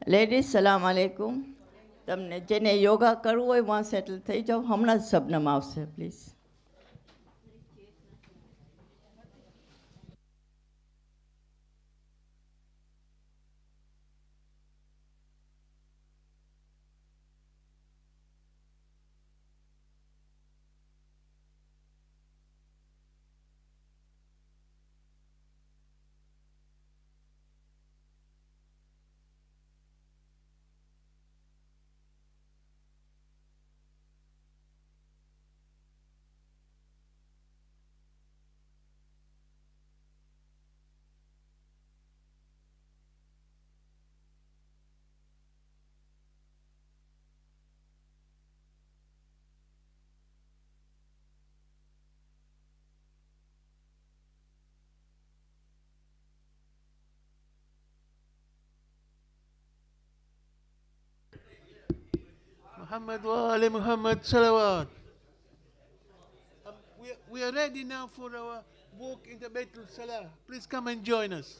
Ladies સલામ આલેકુમ. તમને જેને યોગા કરવું હોય વાં સેટલ થઈ જાઓ, હમણાં જ શબનમ આવશે please. Muhammad wa ali Muhammad salawat. We are ready now for our walk in the Baitul Salah. Please come and join us.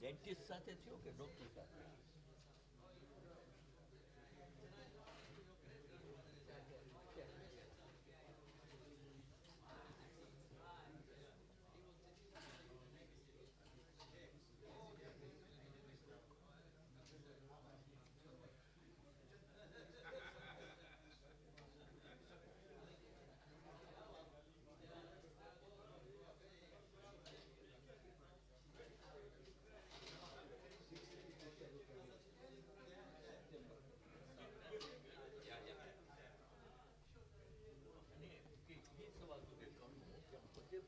Dentist साथे थियो के डॉक्टर साथे?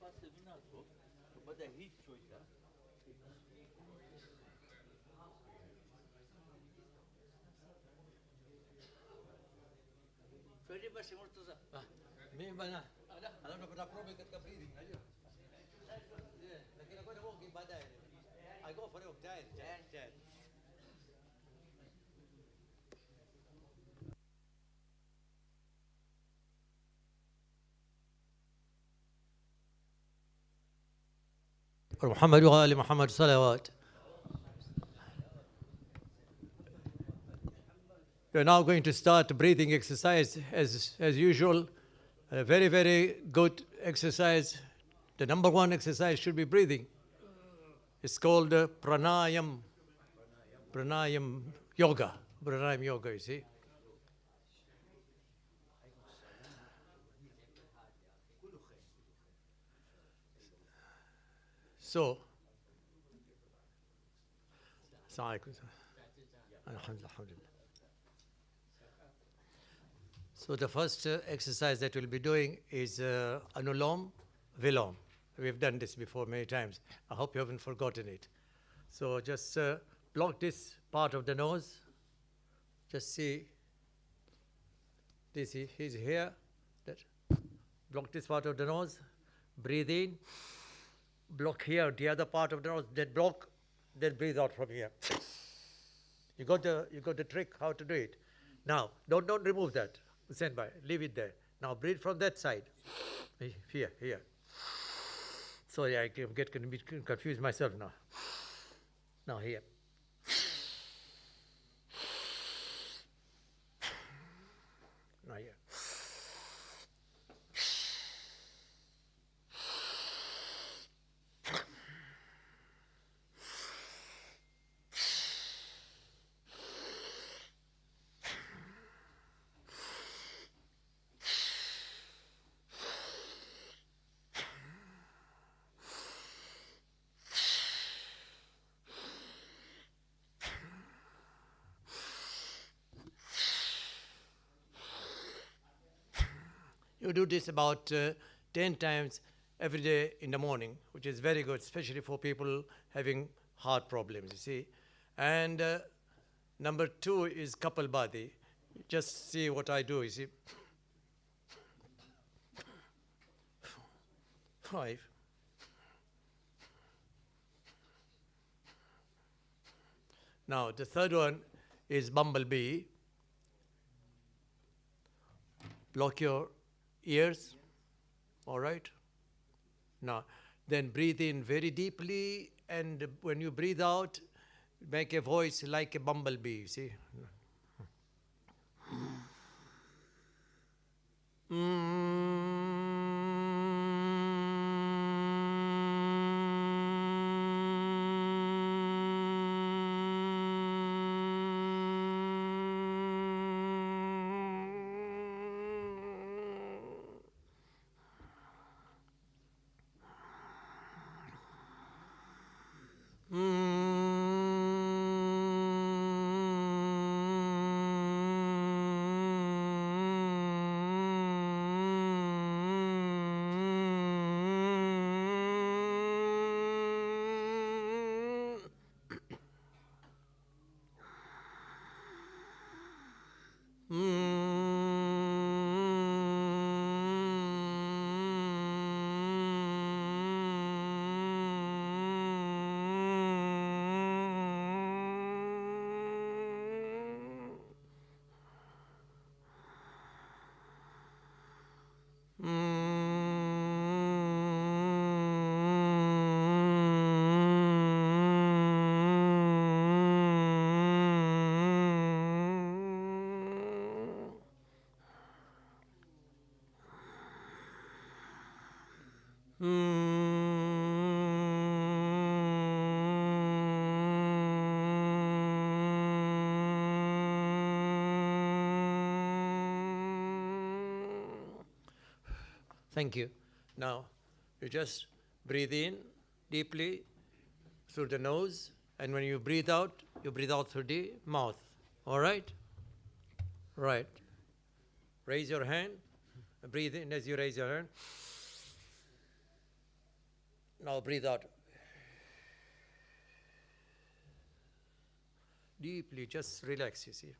પાસે વિના છો તો બધા હિત જોઈતા. 20% molto sa. مين بنا؟ أنا بدنا بروبي كتك بريدنج أيوه. لكن أقول هو كي بدأ I go for it جاهز. محمد وآل محمد صلوات. We're now going to start breathing exercise as usual. A very, very good exercise. The number one exercise should be breathing. It's called pranayam. Pranayam yoga. Pranayam yoga, you see. So, so the first exercise that we'll be doing is Anulom Vilom. We've done this before many times. I hope you haven't forgotten it. So just block this part of the nose. Just see this. He's here. Block this part of the nose. Breathe in. Block here, the other part of the nose. Then block. Then breathe out from here. You got the trick how to do it. Now, don't remove that. Stand by. Leave it there. Now breathe from that side. Here. Sorry, I get confused myself now. Now here. Now here. You do this about 10 times every day in the morning, which is very good, especially for people having heart problems, you see. And number 2 is Kapalbhati. Just see what I do, you see. 5. Now, the third one is Bumblebee. Block your ears, all right? Now, then breathe in very deeply, and when you breathe out, make a voice like a bumblebee, see? Thank you. Now, you just breathe in deeply through the nose, and when you breathe out through the mouth. All right? Right. Raise your hand. Breathe in as you raise your hand. Now breathe out. Deeply, just relax, you see.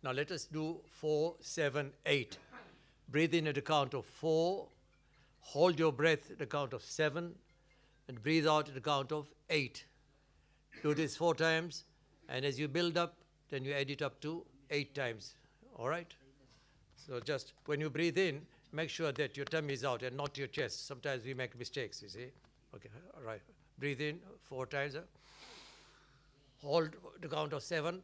Now let us do 4, 7, 8. Breathe in at the count of 4, hold your breath at the count of 7, and breathe out at the count of 8. Do this 4 times, and as you build up, then you add it up to 8 times. All right? So just when you breathe in, make sure that your tummy is out and not your chest. Sometimes we make mistakes, you see. Okay, all right. Breathe in 4 times. Hold the count of 7.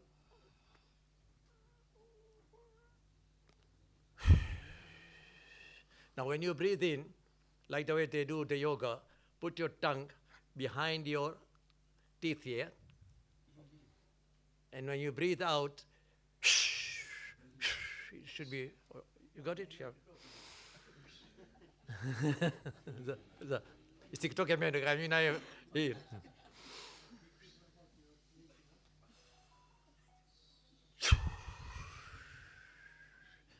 Now when you breathe in, like the way they do the yoga, put your tongue behind your teeth here. And when you breathe out, it should be, you got it? Yeah.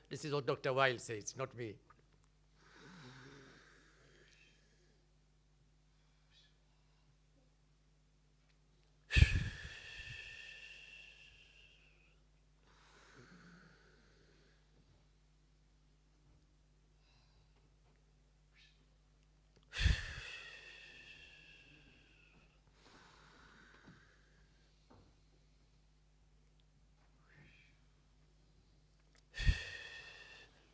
This is what Dr. Weil says, not me.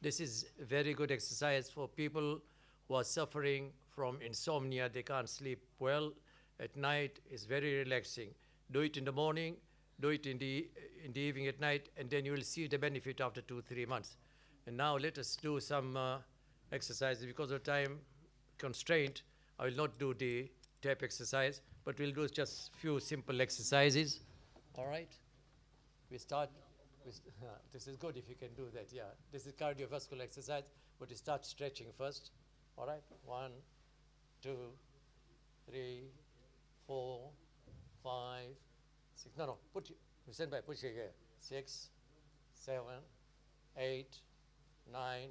This is a very good exercise for people who are suffering from insomnia. They can't sleep well at night. It's very relaxing. Do it in the morning, do it in the evening at night, and then you will see the benefit after 2-3 months. And now let us do some exercises. Because of time constraint, I will not do the tap exercise, but we'll do just few simple exercises. All right? We start. This is good if you can do that, yeah. This is cardiovascular exercise, but you start stretching first. All right? 1, 2, 3, 4, 5, 6. No, put you stand by, push it here. 6, 7, 8, 9,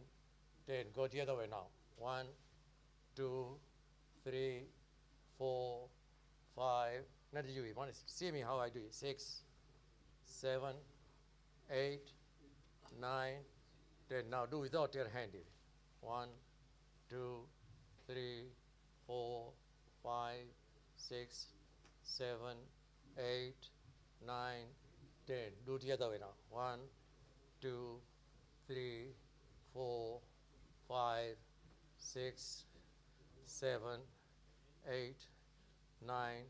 10. Go the other way now. 1, 2, 3, 4, 5. Not you. You want to see me how I do it. 6, 7, 8, 9, 10. Now do without your hand. 1, 2, 3, 4, 5, 6, 7, 8, 9, 10. Do the other way now. 1, 2, 3, 4, 5, 6, 7, 8, 9,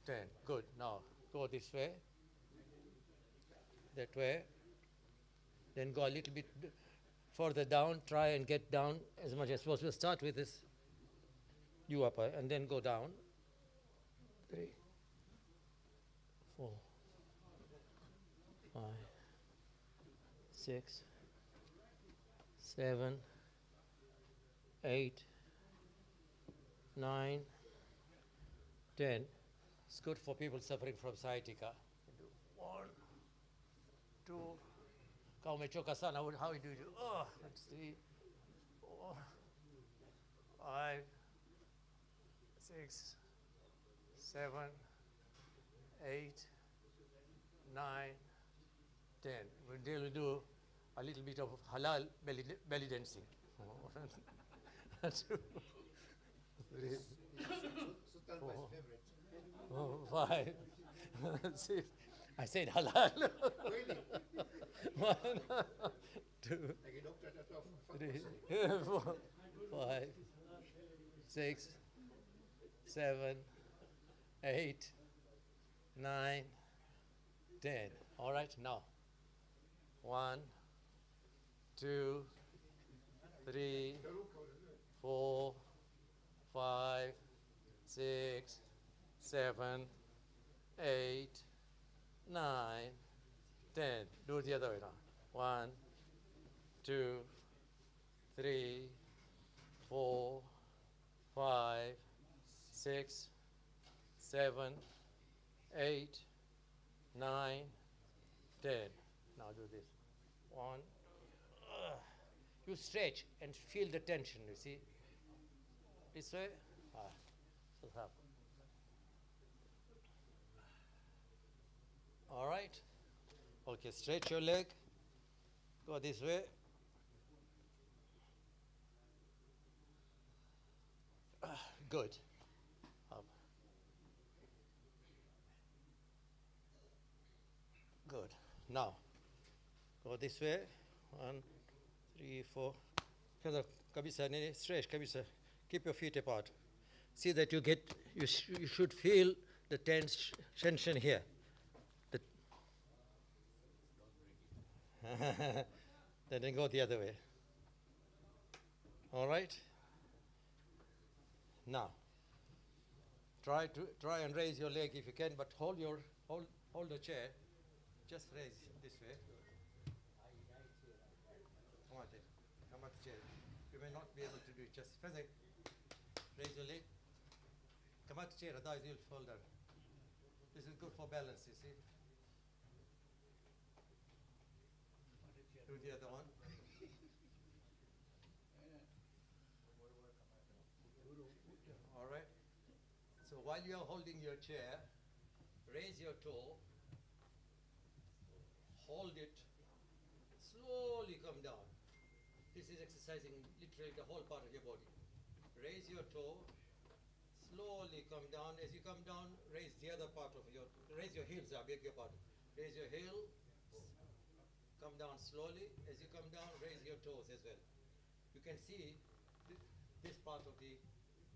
10. Good. Now go this way. That way, then go a little bit further down, try and get down as much as possible. Start with this U upper and then go down. 3, 4, 5, 6, 7, 8, 9, 10. It's good for people suffering from sciatica. 1, 2, kau mechoka sana, how do you do? Oh, let's see. 4, 5, 6, 7, 8, 9, 10. We'll do a little bit of halal belly dancing. 2, 3. Stanmore's favorite. 5, 6. I said halal. Really? 1, 2, Like a doctor at a 3, 4, 5, 6, 7, 8, 9, 10. All right, now. 1, 2, 3, 4, 5, 6, 7, 8, 9, 10. Do it the other way now. 1, 2, 3, 4, 5, 6, 7, 8, 9, 10. Now do this. 1. You stretch and feel the tension, you see. This way. So up. All right. Okay, stretch your leg. Go this way. Good. Up. Good. Now, go this way. 1, 3, 4. Kabisa, stretch, kabisa. Keep your feet apart. See that you get, you should feel the tension here. Then go the other way. All right? Now, try and raise your leg if you can, but hold the chair. Just raise this way. Come at the chair. You may not be able to do it. Just raise your leg. Come at the chair, otherwise you'll fall down. This is good for balance, you see. Do the other one. All right. So while you are holding your chair, raise your toe, hold it, slowly come down. This is exercising literally the whole part of your body. Raise your toe, slowly come down. As you come down, raise the other part of raise your heels, I beg your pardon. Raise your heel, come down slowly. As you come down, raise your toes as well. You can see this part of the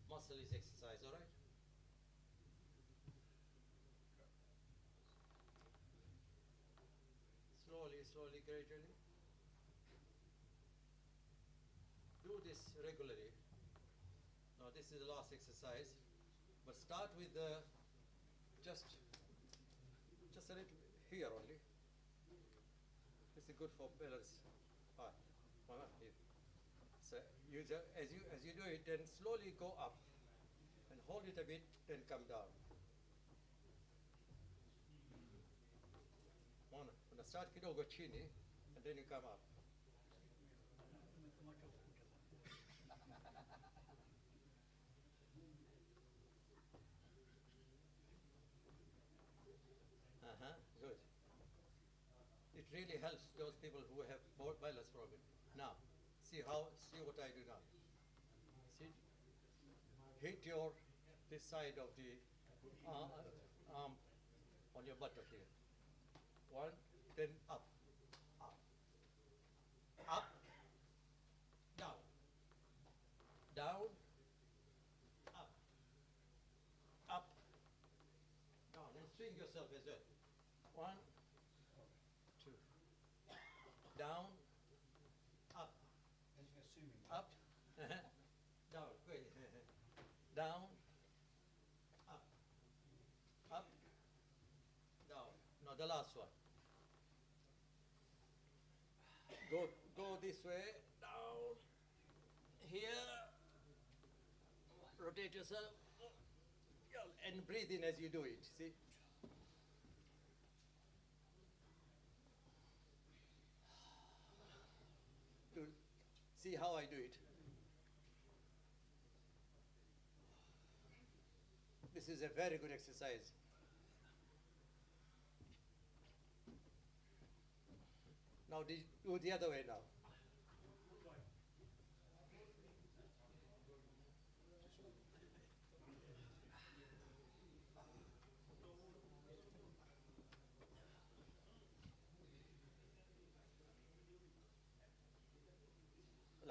muscle is exercised, all right? Slowly, gradually. Do this regularly. Now this is the last exercise, but start with just a little here only. This is good for balance. Here. So as you do it, then slowly go up and hold it a bit, then come down. Start kidogo chini, and then you come up. Good. It really helps those people who have balance problem. Now, see what I do now. See, hit this side of the arm on your buttock here. 1, then up, down, down, up, down, and swing yourself as well. 1, 2, down, up, up, down, wait, down, up, down. Now the last one. Go this way, down, here, rotate yourself, and breathe in as you do it, see? See how I do it. This is a very good exercise. Now do the other way now.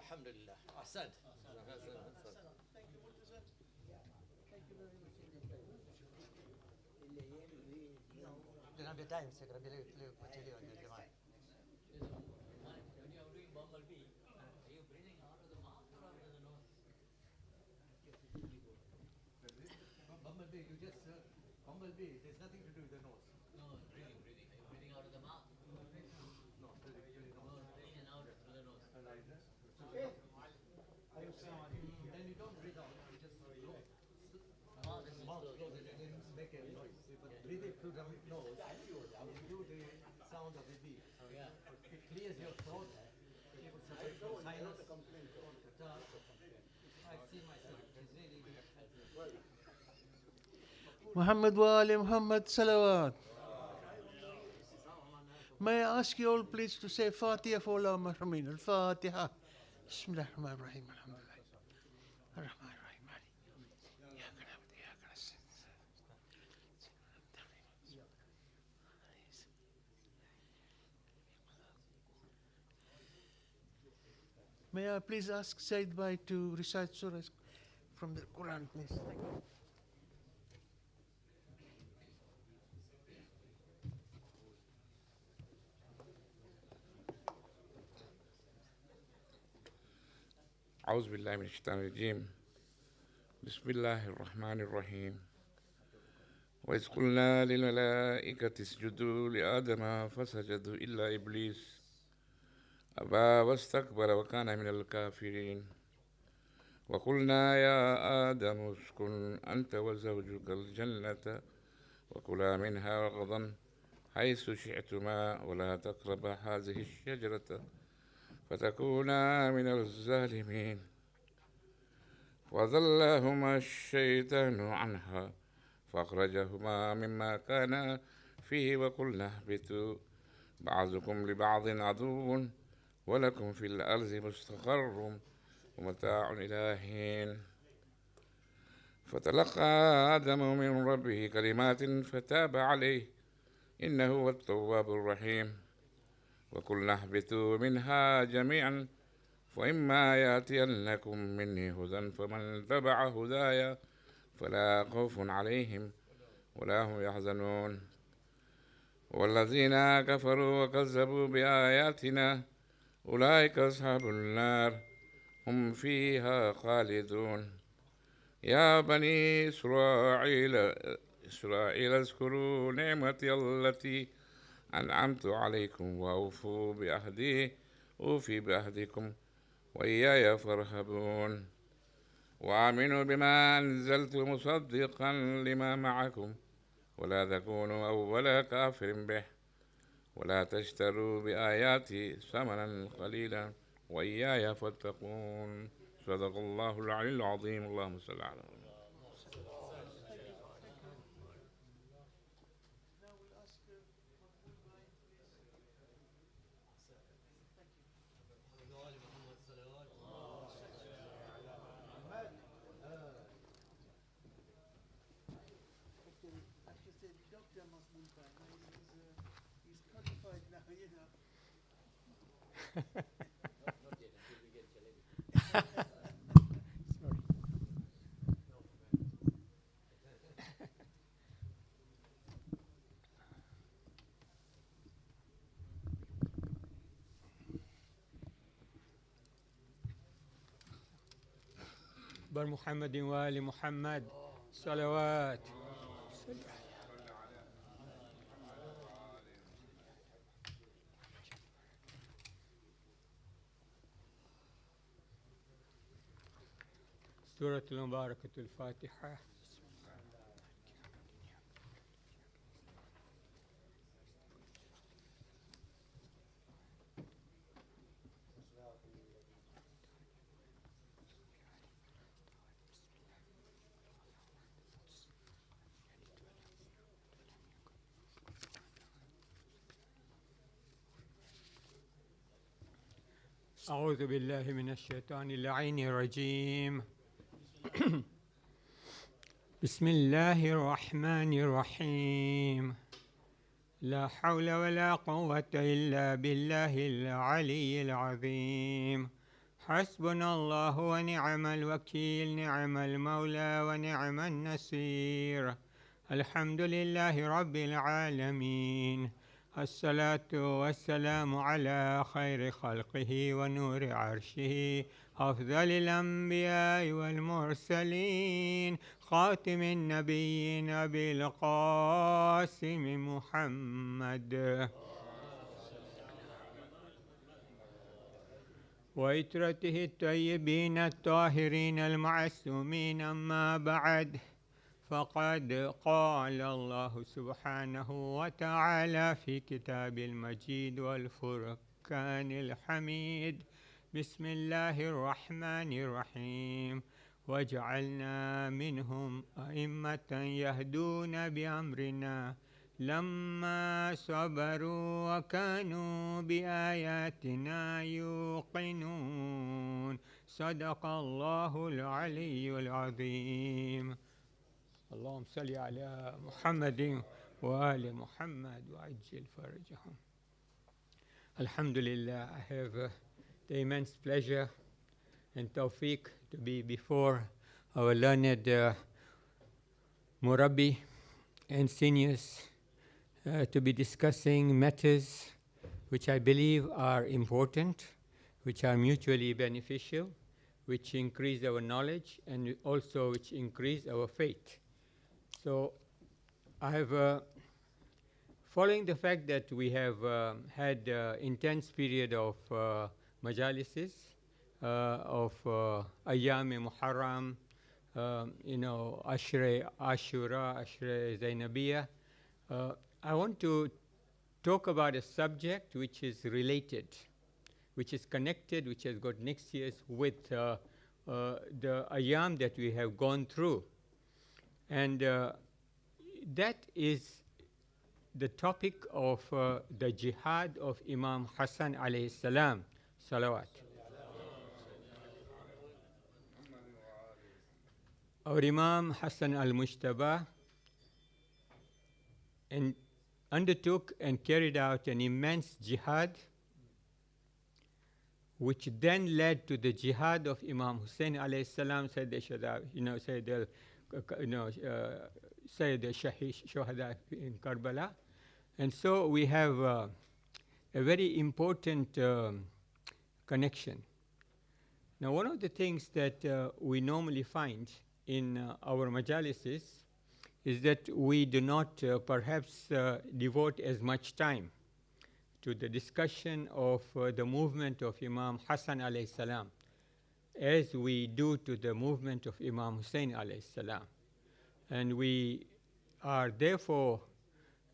Alhamdulillah. Ahsan. Time, when you are doing bumblebee, are you breathing out of the mouth or out of the nose? Bumblebee, you just bumblebee. There's nothing to do with the nose. No, breathing. Are you breathing out of the mouth? No, breathing in and out through the nose. Then you don't breathe out. You just blow. Mouth closes and then make a noise. But breathing through the nose, you do the sound of the bee. Yeah. It clears your throat. It will separate from sinus, catarrh. I've seen myself. It's really good. Muhammad Wali, Muhammad Salawat. May I ask you all please to say Fatiha for Allah Mahramin. Al-Fatiha. Bismillah ar-Rahman ar-Rahim. Alhamdulillah. Ar-Rahman ar-Rahim. May I please ask Said Bhai to recite surahs from the Quran, please? Thank you. أعوذ بالله من الشيطان الرجيم بسم الله الرحمن الرحيم وإذ قلنا للملائكة اسجدوا لآدم فسجدوا إلا إبليس أبى واستكبر وكان من الكافرين وقلنا يا آدم اسكن أنت وزوجك الجنة وكلا منها رغدا حيث شئتما ولا تقربا هذه الشجرة فتكونا من الظالمين وظلهما الشيطان عنها فأخرجهما مما كانا فيه وقلنا اهبطوا بعضكم لبعض عدو ولكم في الأرض مستقر ومتاع إلى حين فتلقى آدم من ربه كلمات فتاب عليه إنه هو التواب الرحيم وقلنا اهبطوا منها جميعا فإما يأتينكم مني هدى فمن تبع هداي فلا خوف عليهم ولا هم يحزنون والذين كفروا وكذبوا بآياتنا أولئك أصحاب النار هم فيها خالدون يا بني إسرائيل اذكروا نعمتي التي أنعمت عليكم وأوفوا بأهدي أوفي بأهدكم وإياي فارهبون وآمنوا بما أنزلت مصدقا لما معكم ولا تكونوا أول كافر به ولا تشتروا بآياتي ثمنا قليلا وإياي فاتقون صدق الله العلي العظيم اللهم صل على محمد. Dr. Makbulbhai, he's qualified now, you know. Not yet, until we get jalebi. بر محمد وآل محمد صلوات. سورة المباركة الفاتحة. أعوذ بالله من الشيطان اللعين الرجيم. بسم الله الرحمن الرحيم. لا حول ولا قوة إلا بالله العلي العظيم. حسبنا الله ونعم الوكيل نعم المولى ونعم النصير الحمد لله رب العالمين الصلاة والسلام على خير خلقه ونور عرشه أفضل الأنبياء والمرسلين خاتم النبيين أبي القاسم محمد وإترته الطيبين الطاهرين المعصومين أما بعد فقد قال الله سبحانه وتعالى في كتاب المجيد والفرقان الحميد بسم الله الرحمن الرحيم وجعلنا منهم أئمة يهدون بأمرنا لما صبروا وكانوا بآياتنا يوقنون صدق الله العلي العظيم اللهم صل على محمد وآل محمد وعجل فرجهم. Alhamdulillah, I have the immense pleasure and tawfiq to be before our learned Murabbi and seniors to be discussing matters which I believe are important, which are mutually beneficial, which increase our knowledge and also which increase our faith. So I have, following the fact that we have had intense period of majalises, of Ayyam Muharram, Ashra, Ashra Zainabiyah, I want to talk about a subject which is related, which is connected, which has got next year's with the Ayyam that we have gone through. And that is the topic of the jihad of Imam Hassan alayhi salam, salawat. Our Imam Hassan al-Mujtaba undertook and carried out an immense jihad, which then led to the jihad of Imam Hussein alayhi salam, Sayyid al-Shuhada in Karbala. And so we have a very important connection. Now, one of the things that we normally find in our majalises is that we do not perhaps devote as much time to the discussion of the movement of Imam Hassan alayhi salam as we do to the movement of Imam Hussein alayhi salam. And we are therefore,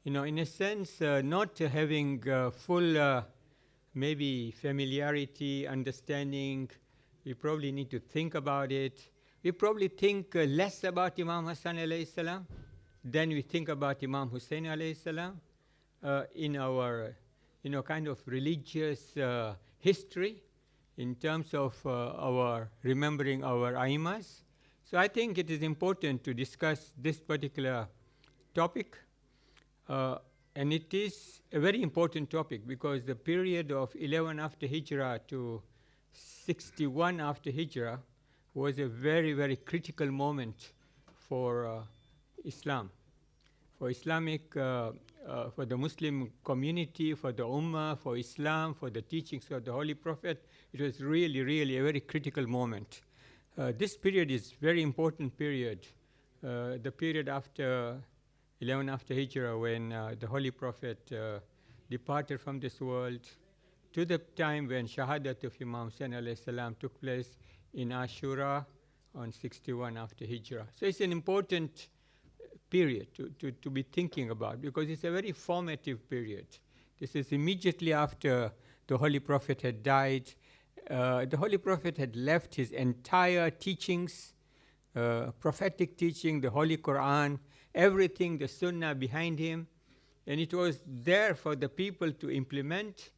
in a sense, not having full maybe familiarity, understanding. We probably need to think about it. We probably think less about Imam Hassan alayhi salam than we think about Imam Hussein alayhi salam in our kind of religious history in terms of our remembering our Aimas. So I think it is important to discuss this particular topic. And it is a very important topic because the period of 11 after Hijrah to 61 after Hijrah was a very, very critical moment for Islam, for Islamic, for the Muslim community, for the Ummah, for Islam, for the teachings of the Holy Prophet. It was really, really a very critical moment. This period is very important period, the period after 11 after Hijrah, when the Holy Prophet departed from this world, to the time when Shahadat of Imam Hussain alayhi salam took place in Ashura on 61 after Hijrah. So it's an important period to be thinking about because it's a very formative period. This is immediately after the Holy Prophet had died. The Holy Prophet had left his entire teachings, prophetic teaching, the Holy Quran, everything, the Sunnah behind him, and it was there for the people to implement.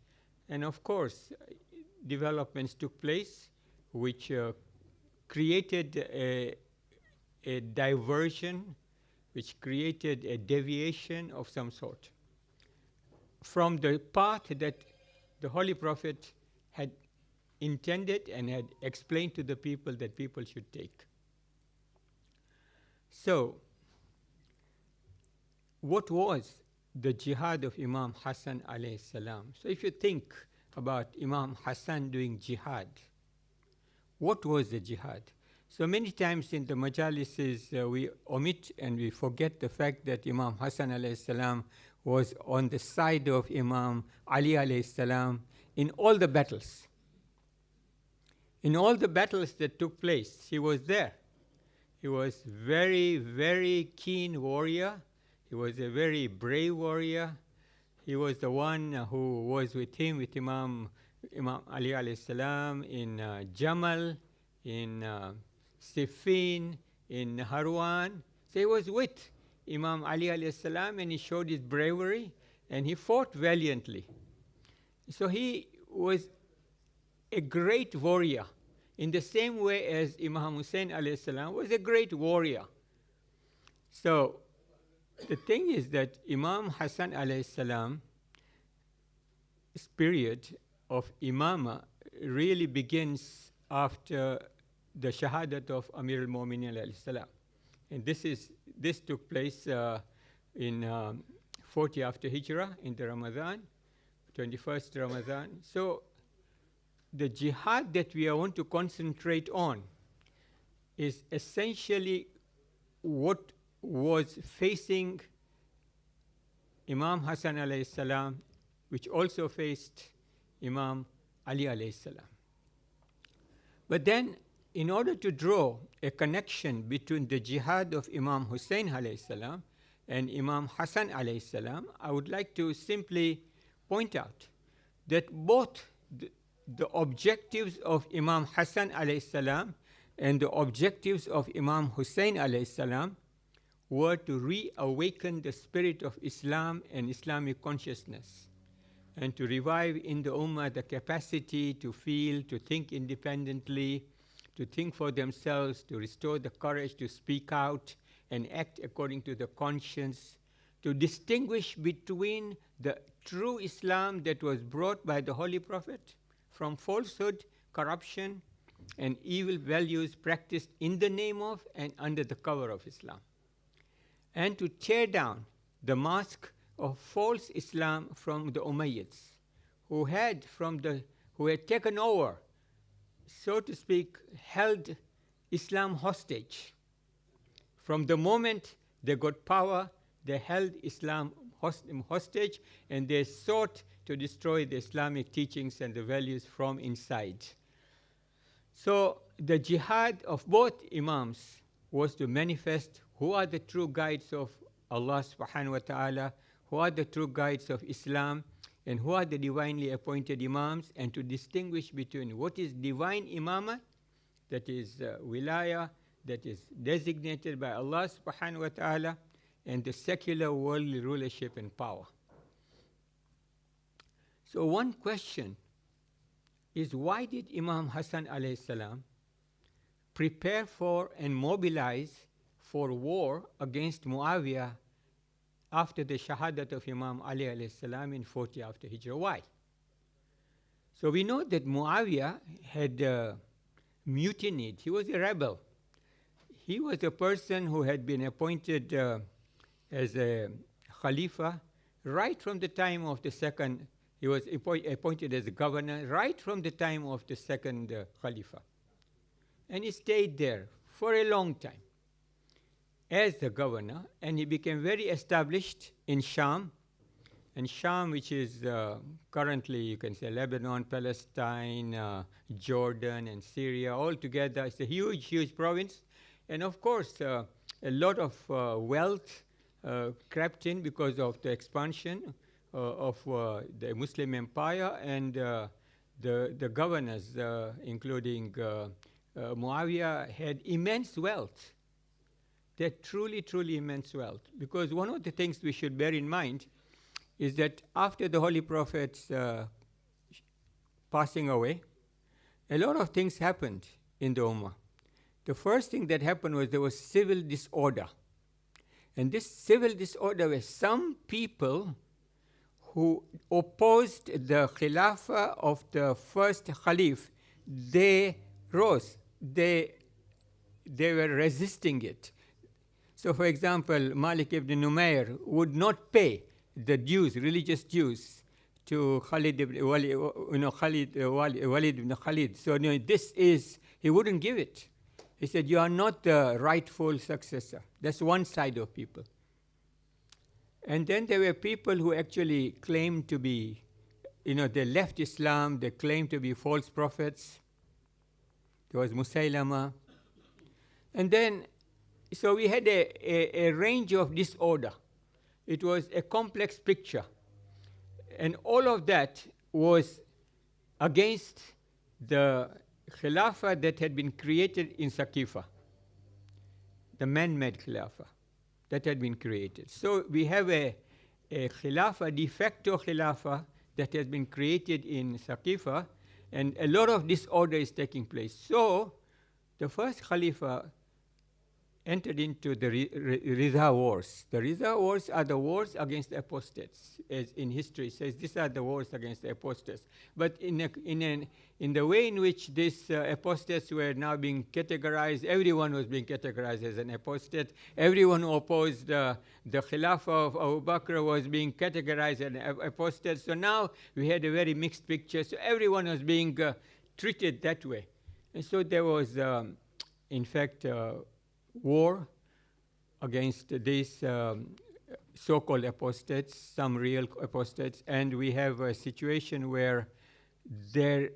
And of course, developments took place which created a diversion, which created a deviation of some sort from the path that the Holy Prophet had intended and had explained to the people that people should take. So, what was the jihad of Imam Hassan alayhi salam? So if you think about Imam Hassan doing jihad, what was the jihad? So many times in the majalises we omit and we forget the fact that Imam Hassan alayhi salam was on the side of Imam Ali alayhi salam in all the battles. In all the battles that took place, he was there. He was very, very keen warrior. He was a very brave warrior. He was the one who was with him, with Imam Ali alayhi salam in Jamal, in Siffin, in Harwan. So he was with Imam Ali alayhi salam and he showed his bravery and he fought valiantly. So he was a great warrior in the same way as Imam Hussein alayhi salam was a great warrior. So the thing is that Imam Hassan alayhi salam's period of imama really begins after the shahadat of Amir al-Mu'minin alayhi salam. And this took place in 40 after Hijrah in the Ramadan, 21st Ramadan. So the jihad that we want to concentrate on is essentially what was facing Imam Hassan alayhi salam, which also faced Imam Ali alayhi salam. But then, in order to draw a connection between the jihad of Imam Hussein alayhi salam and Imam Hassan alayhi salam, I would like to simply point out that both the objectives of Imam Hassan alayhi salam and the objectives of Imam Hussein alayhi salam were to reawaken the spirit of Islam and Islamic consciousness, and to revive in the Ummah the capacity to feel, to think independently, to think for themselves, to restore the courage to speak out and act according to the conscience, to distinguish between the true Islam that was brought by the Holy Prophet from falsehood, corruption, and evil values practiced in the name of and under the cover of Islam, and to tear down the mask of false Islam from the Umayyads, who had taken over, so to speak, held Islam hostage. From the moment they got power, they held Islam hostage, and they sought to destroy the Islamic teachings and the values from inside. So the jihad of both Imams was to manifest who are the true guides of Allah subhanahu wa ta'ala, who are the true guides of Islam, and who are the divinely appointed Imams, and to distinguish between what is divine imamah, that is wilaya, that is designated by Allah subhanahu wa ta'ala, and the secular worldly rulership and power. So one question is, why did Imam Hassan alayhi salam prepare for and mobilize for war against Muawiyah after the shahadat of Imam Ali alayhi salam in 40 after Hijrah? Why? So we know that Muawiyah had mutinied. He was a rebel. He was a person who had been appointed as a Khalifa right from the time of the second. He was appointed as a governor right from the time of the second Khalifa. And he stayed there for a long time as the governor, and he became very established in Sham. And Sham, which is currently, you can say, Lebanon, Palestine, Jordan, and Syria, all together. It's a huge, huge province. And of course, a lot of wealth crept in because of the expansion of the Muslim empire, and the governors, including Muawiyah, had immense wealth. They had truly, truly immense wealth. Because one of the things we should bear in mind is that after the Holy Prophet's passing away, a lot of things happened in the Ummah. The first thing that happened was there was civil disorder. And this civil disorder were some people who opposed the Khilafah of the first Khalif, they rose. They were resisting it. So, for example, Malik ibn Numayr would not pay the dues, religious dues, to Walid ibn Khalid. So, he wouldn't give it. He said, you are not the rightful successor. That's one side of people. And then there were people who actually claimed to be, they left Islam, they claimed to be false prophets. There was Musaylama. And then, so we had a range of disorder. It was a complex picture. And all of that was against the Khilafah that had been created in Saqifa, the man-made Khilafah that had been created. So we have a Khilafah, de facto Khilafah, that has been created in Saqifa, and a lot of disorder is taking place. So the first Khalifa entered into the Ridha Wars. The Ridha Wars are the wars against apostates, as in history says, these are the wars against the apostates. But in the way in which these apostates were now being categorized, everyone was being categorized as an apostate. Everyone who opposed the Khilafah of Abu Bakr was being categorized as an apostate. So now we had a very mixed picture. So everyone was being treated that way. And so there was, in fact, war against these so-called apostates, some real apostates, and we have a situation where their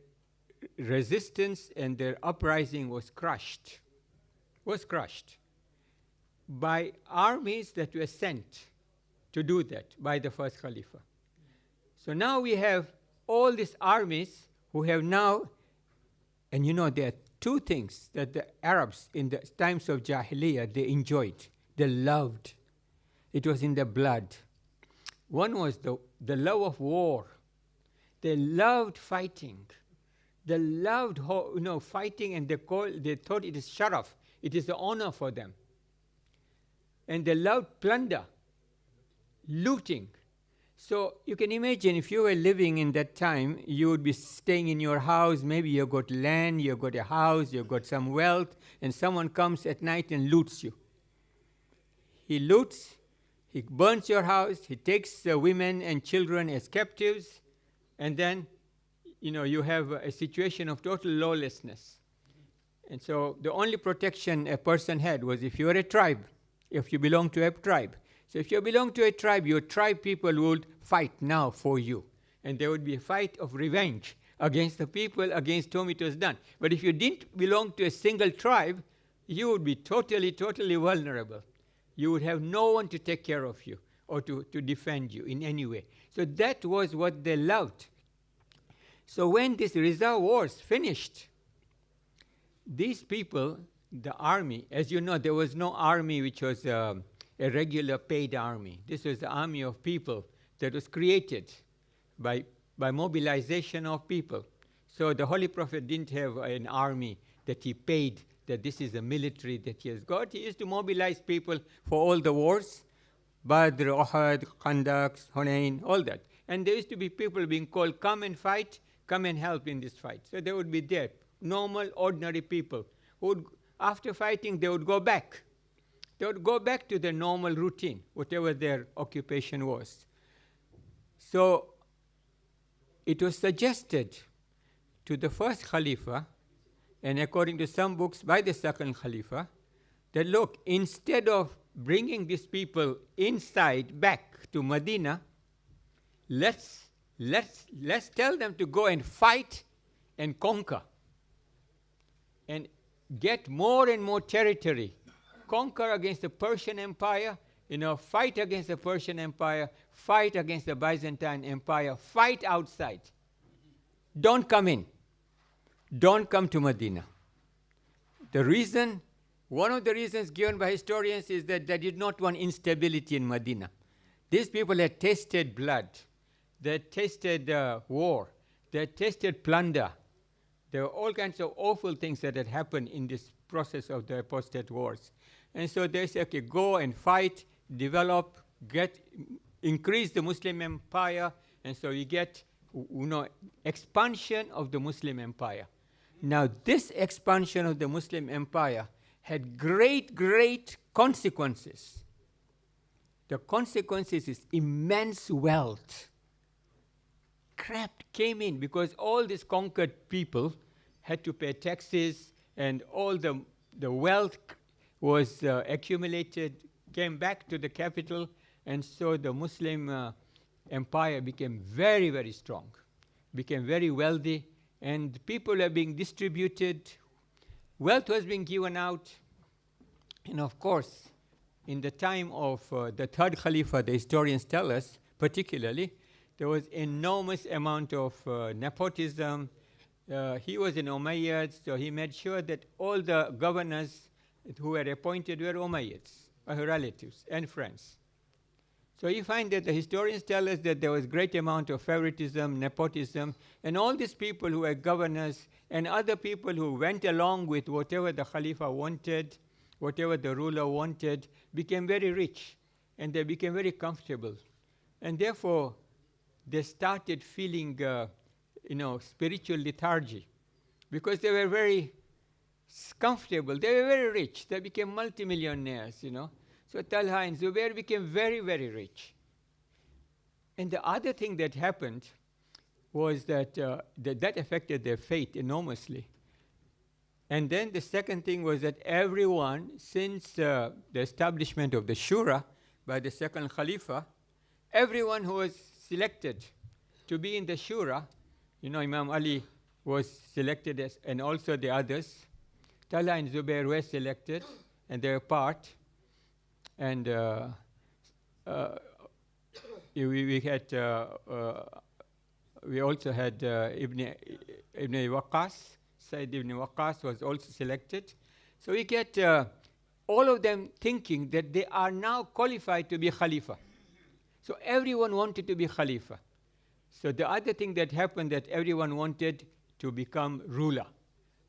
resistance and their uprising was crushed by armies that were sent to do that by the first Khalifa. So now we have all these armies who have now, and there are two things that the Arabs in the times of Jahiliyyah, they enjoyed, they loved. It was in their blood. One was the love of war. They loved fighting. They loved fighting, and they thought it is sharaf. It is an honor for them. And they loved plunder, looting. So you can imagine if you were living in that time, you would be staying in your house, maybe you've got land, you've got a house, you've got some wealth, and someone comes at night and loots you. He loots, he burns your house, he takes women and children as captives, and then, you have a situation of total lawlessness. And so the only protection a person had was if you were a tribe, if you belong to a tribe. So if you belong to a tribe, your tribe people would fight now for you. And there would be a fight of revenge against the people against whom it was done. But if you didn't belong to a single tribe, you would be totally, totally vulnerable. You would have no one to take care of you or to defend you in any way. So that was what they loved. So when this Ridha Wars finished, these people, the army, as you know, there was no army which was a regular paid army. This was the army of people that was created by mobilization of people. So the Holy Prophet didn't have an army that he paid, that this is a military that he has got. He used to mobilize people for all the wars, Badr, Uhud, Khandaq, Hunain, all that. And there used to be people being called, come and fight, come and help in this fight. So they would be there, normal, ordinary people who would, after fighting, they would go back. They would go back to their normal routine, whatever their occupation was. So it was suggested to the first Khalifa, and according to some books by the second Khalifa, that look, instead of bringing these people inside back to Medina, let's tell them to go and fight and conquer and get more and more territory. Conquer against the Persian Empire, fight against the Persian Empire, fight against the Byzantine Empire, fight outside. Don't come in. Don't come to Medina. The reason, one of the reasons given by historians is that they did not want instability in Medina. These people had tasted blood. They had tasted war. They had tasted plunder. There were all kinds of awful things that had happened in this process of the apostate wars. And so they say, okay, go and fight, develop, increase the Muslim empire, and so you get, expansion of the Muslim empire. Now, this expansion of the Muslim empire had great, great consequences. The consequences is immense wealth. Crap came in because all these conquered people had to pay taxes, and all the wealth was accumulated, came back to the capital, and so the Muslim empire became very, very strong, became very wealthy, and people were being distributed, wealth was being given out, and of course, in the time of the third Khalifa, the historians tell us, particularly, there was enormous amount of nepotism. He was an Umayyad, so he made sure that all the governors who were appointed were Umayyads, her relatives and friends. So you find that the historians tell us that there was great amount of favoritism, nepotism, and all these people who were governors and other people who went along with whatever the Khalifa wanted, whatever the ruler wanted, became very rich, and they became very comfortable. And therefore, they started feeling, spiritual lethargy, because they were very comfortable. They were very rich. They became multimillionaires, So Talha and Zubair became very, very rich. And the other thing that happened was that that affected their faith enormously. And then the second thing was that everyone, since the establishment of the Shura by the second Khalifa, everyone who was selected to be in the Shura, Imam Ali was selected and also the others. Talha and Zubair were selected, and they were part. And we also had Ibn Waqqas. Sayyid ibn Waqqas was also selected. So we get all of them thinking that they are now qualified to be Khalifa. So everyone wanted to be Khalifa. So the other thing that happened, that everyone wanted to become ruler.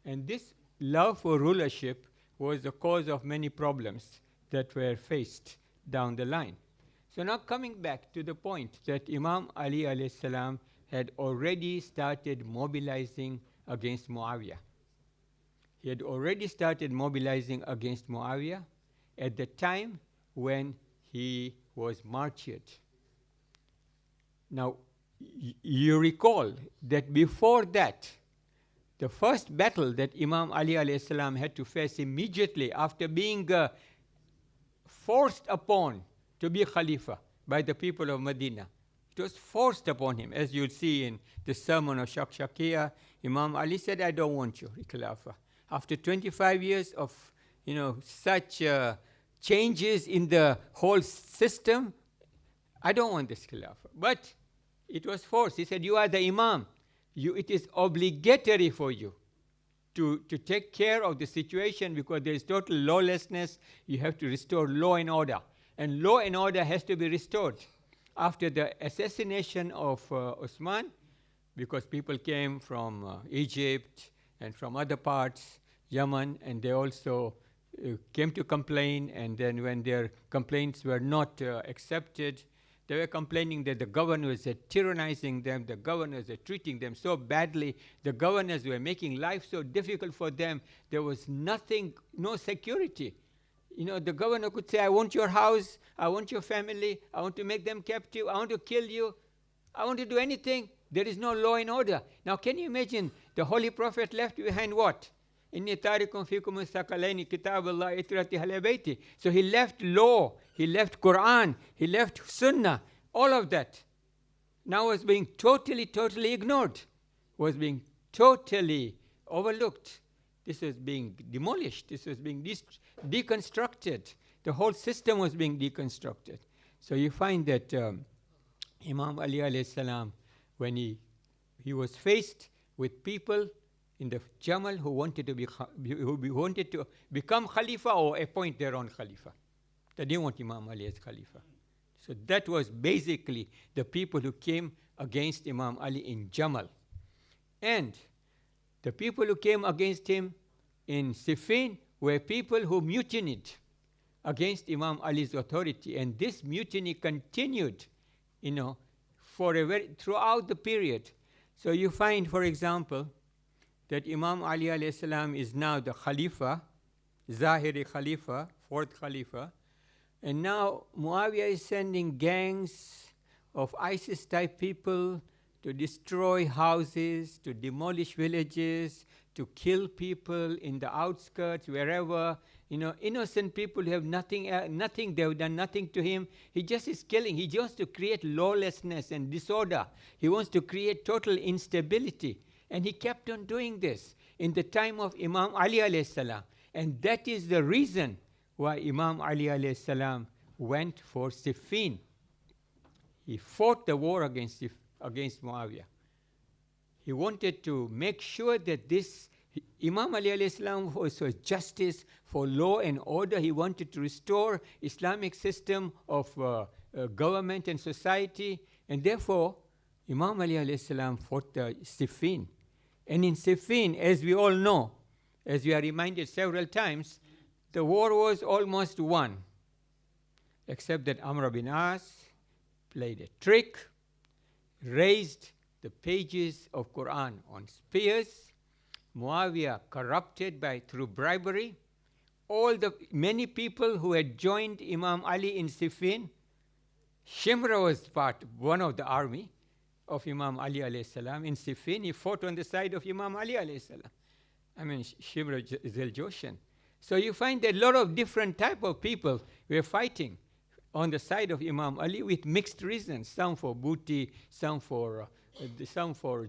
And this love for rulership was the cause of many problems that were faced down the line. So now coming back to the point that Imam Ali alayhi salam had already started mobilizing against Muawiyah. He had already started mobilizing against Muawiyah at the time when he was martyred. Now, you recall that before that, the first battle that Imam Ali alayhi salam had to face immediately after being forced upon to be Khalifa by the people of Medina. It was forced upon him, as you'll see in the sermon of Shakshakiyah. Imam Ali said, I don't want you, Khilafah. After 25 years of, such changes in the whole system, I don't want this Khilafah. But it was forced. He said, you are the Imam. It is obligatory for you to take care of the situation, because there is total lawlessness. You have to restore law and order. And law and order has to be restored. After the assassination of Osman, because people came from Egypt and from other parts, Yemen, and they also came to complain, and then when their complaints were not accepted, they were complaining that the governors are tyrannizing them, the governors are treating them so badly, the governors were making life so difficult for them, there was nothing, no security. The governor could say, I want your house, I want your family, I want to make them captive, I want to kill you, I want to do anything. There is no law and order. Now, can you imagine the Holy Prophet left behind what? Inni tarikum fikum thaqalaini kitab Allah itrati ahli bayti. So he left law, he left Quran, he left Sunnah, all of that. Now was being totally ignored, was being totally overlooked. This was being demolished. This was being deconstructed. The whole system was being deconstructed. So you find that Imam Ali alayhi salam, when he was faced with people in the Jamal who wanted to become Khalifa or appoint their own Khalifa. They didn't want Imam Ali as Khalifa. So that was basically the people who came against Imam Ali in Jamal. And the people who came against him in Siffin were people who mutinied against Imam Ali's authority. And this mutiny continued, throughout the period. So you find, for example, that Imam Ali alayhi salam is now the Khalifa, Zahiri Khalifa, fourth Khalifa, and now Muawiyah is sending gangs of ISIS-type people to destroy houses, to demolish villages, to kill people in the outskirts, wherever, innocent people who have nothing, they have done nothing to him. He just is killing. He wants to create lawlessness and disorder. He wants to create total instability. And he kept on doing this in the time of Imam Ali alayhi salam. And that is the reason why Imam Ali alayhi salam went for Siffin. He fought the war against Muawiyah. He wanted to make sure that this Imam Ali alayhi salam was for justice, for law and order. He wanted to restore Islamic system of government and society. And therefore, Imam Ali alayhi salam fought Siffin. And in Siffin, as we all know, as we are reminded several times, the war was almost won, except that Amr bin As played a trick, raised the pages of Quran on spears. Muawiyah corrupted through bribery. Many people who had joined Imam Ali in Siffin, Shimra was one of the army of Imam Ali alayhi salam in Siffin. He fought on the side of Imam Ali alayhi salam. Shimra Zil-Joshan. So you find that a lot of different type of people were fighting on the side of Imam Ali with mixed reasons. Some for booty, some for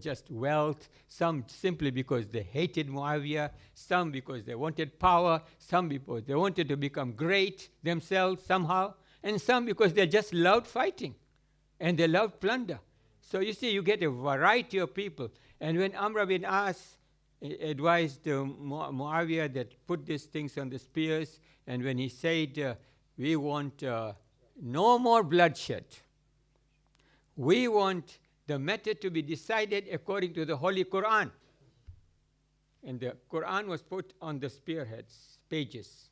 just wealth, some simply because they hated Muawiyah, some because they wanted power, some because they wanted to become great themselves somehow, and some because they just loved fighting and they loved plunder. So you see, you get a variety of people. And when Amr bin As advised Muawiyah that put these things on the spears, and when he said, we want no more bloodshed, we want the matter to be decided according to the Holy Quran. And the Quran was put on the spearheads, pages.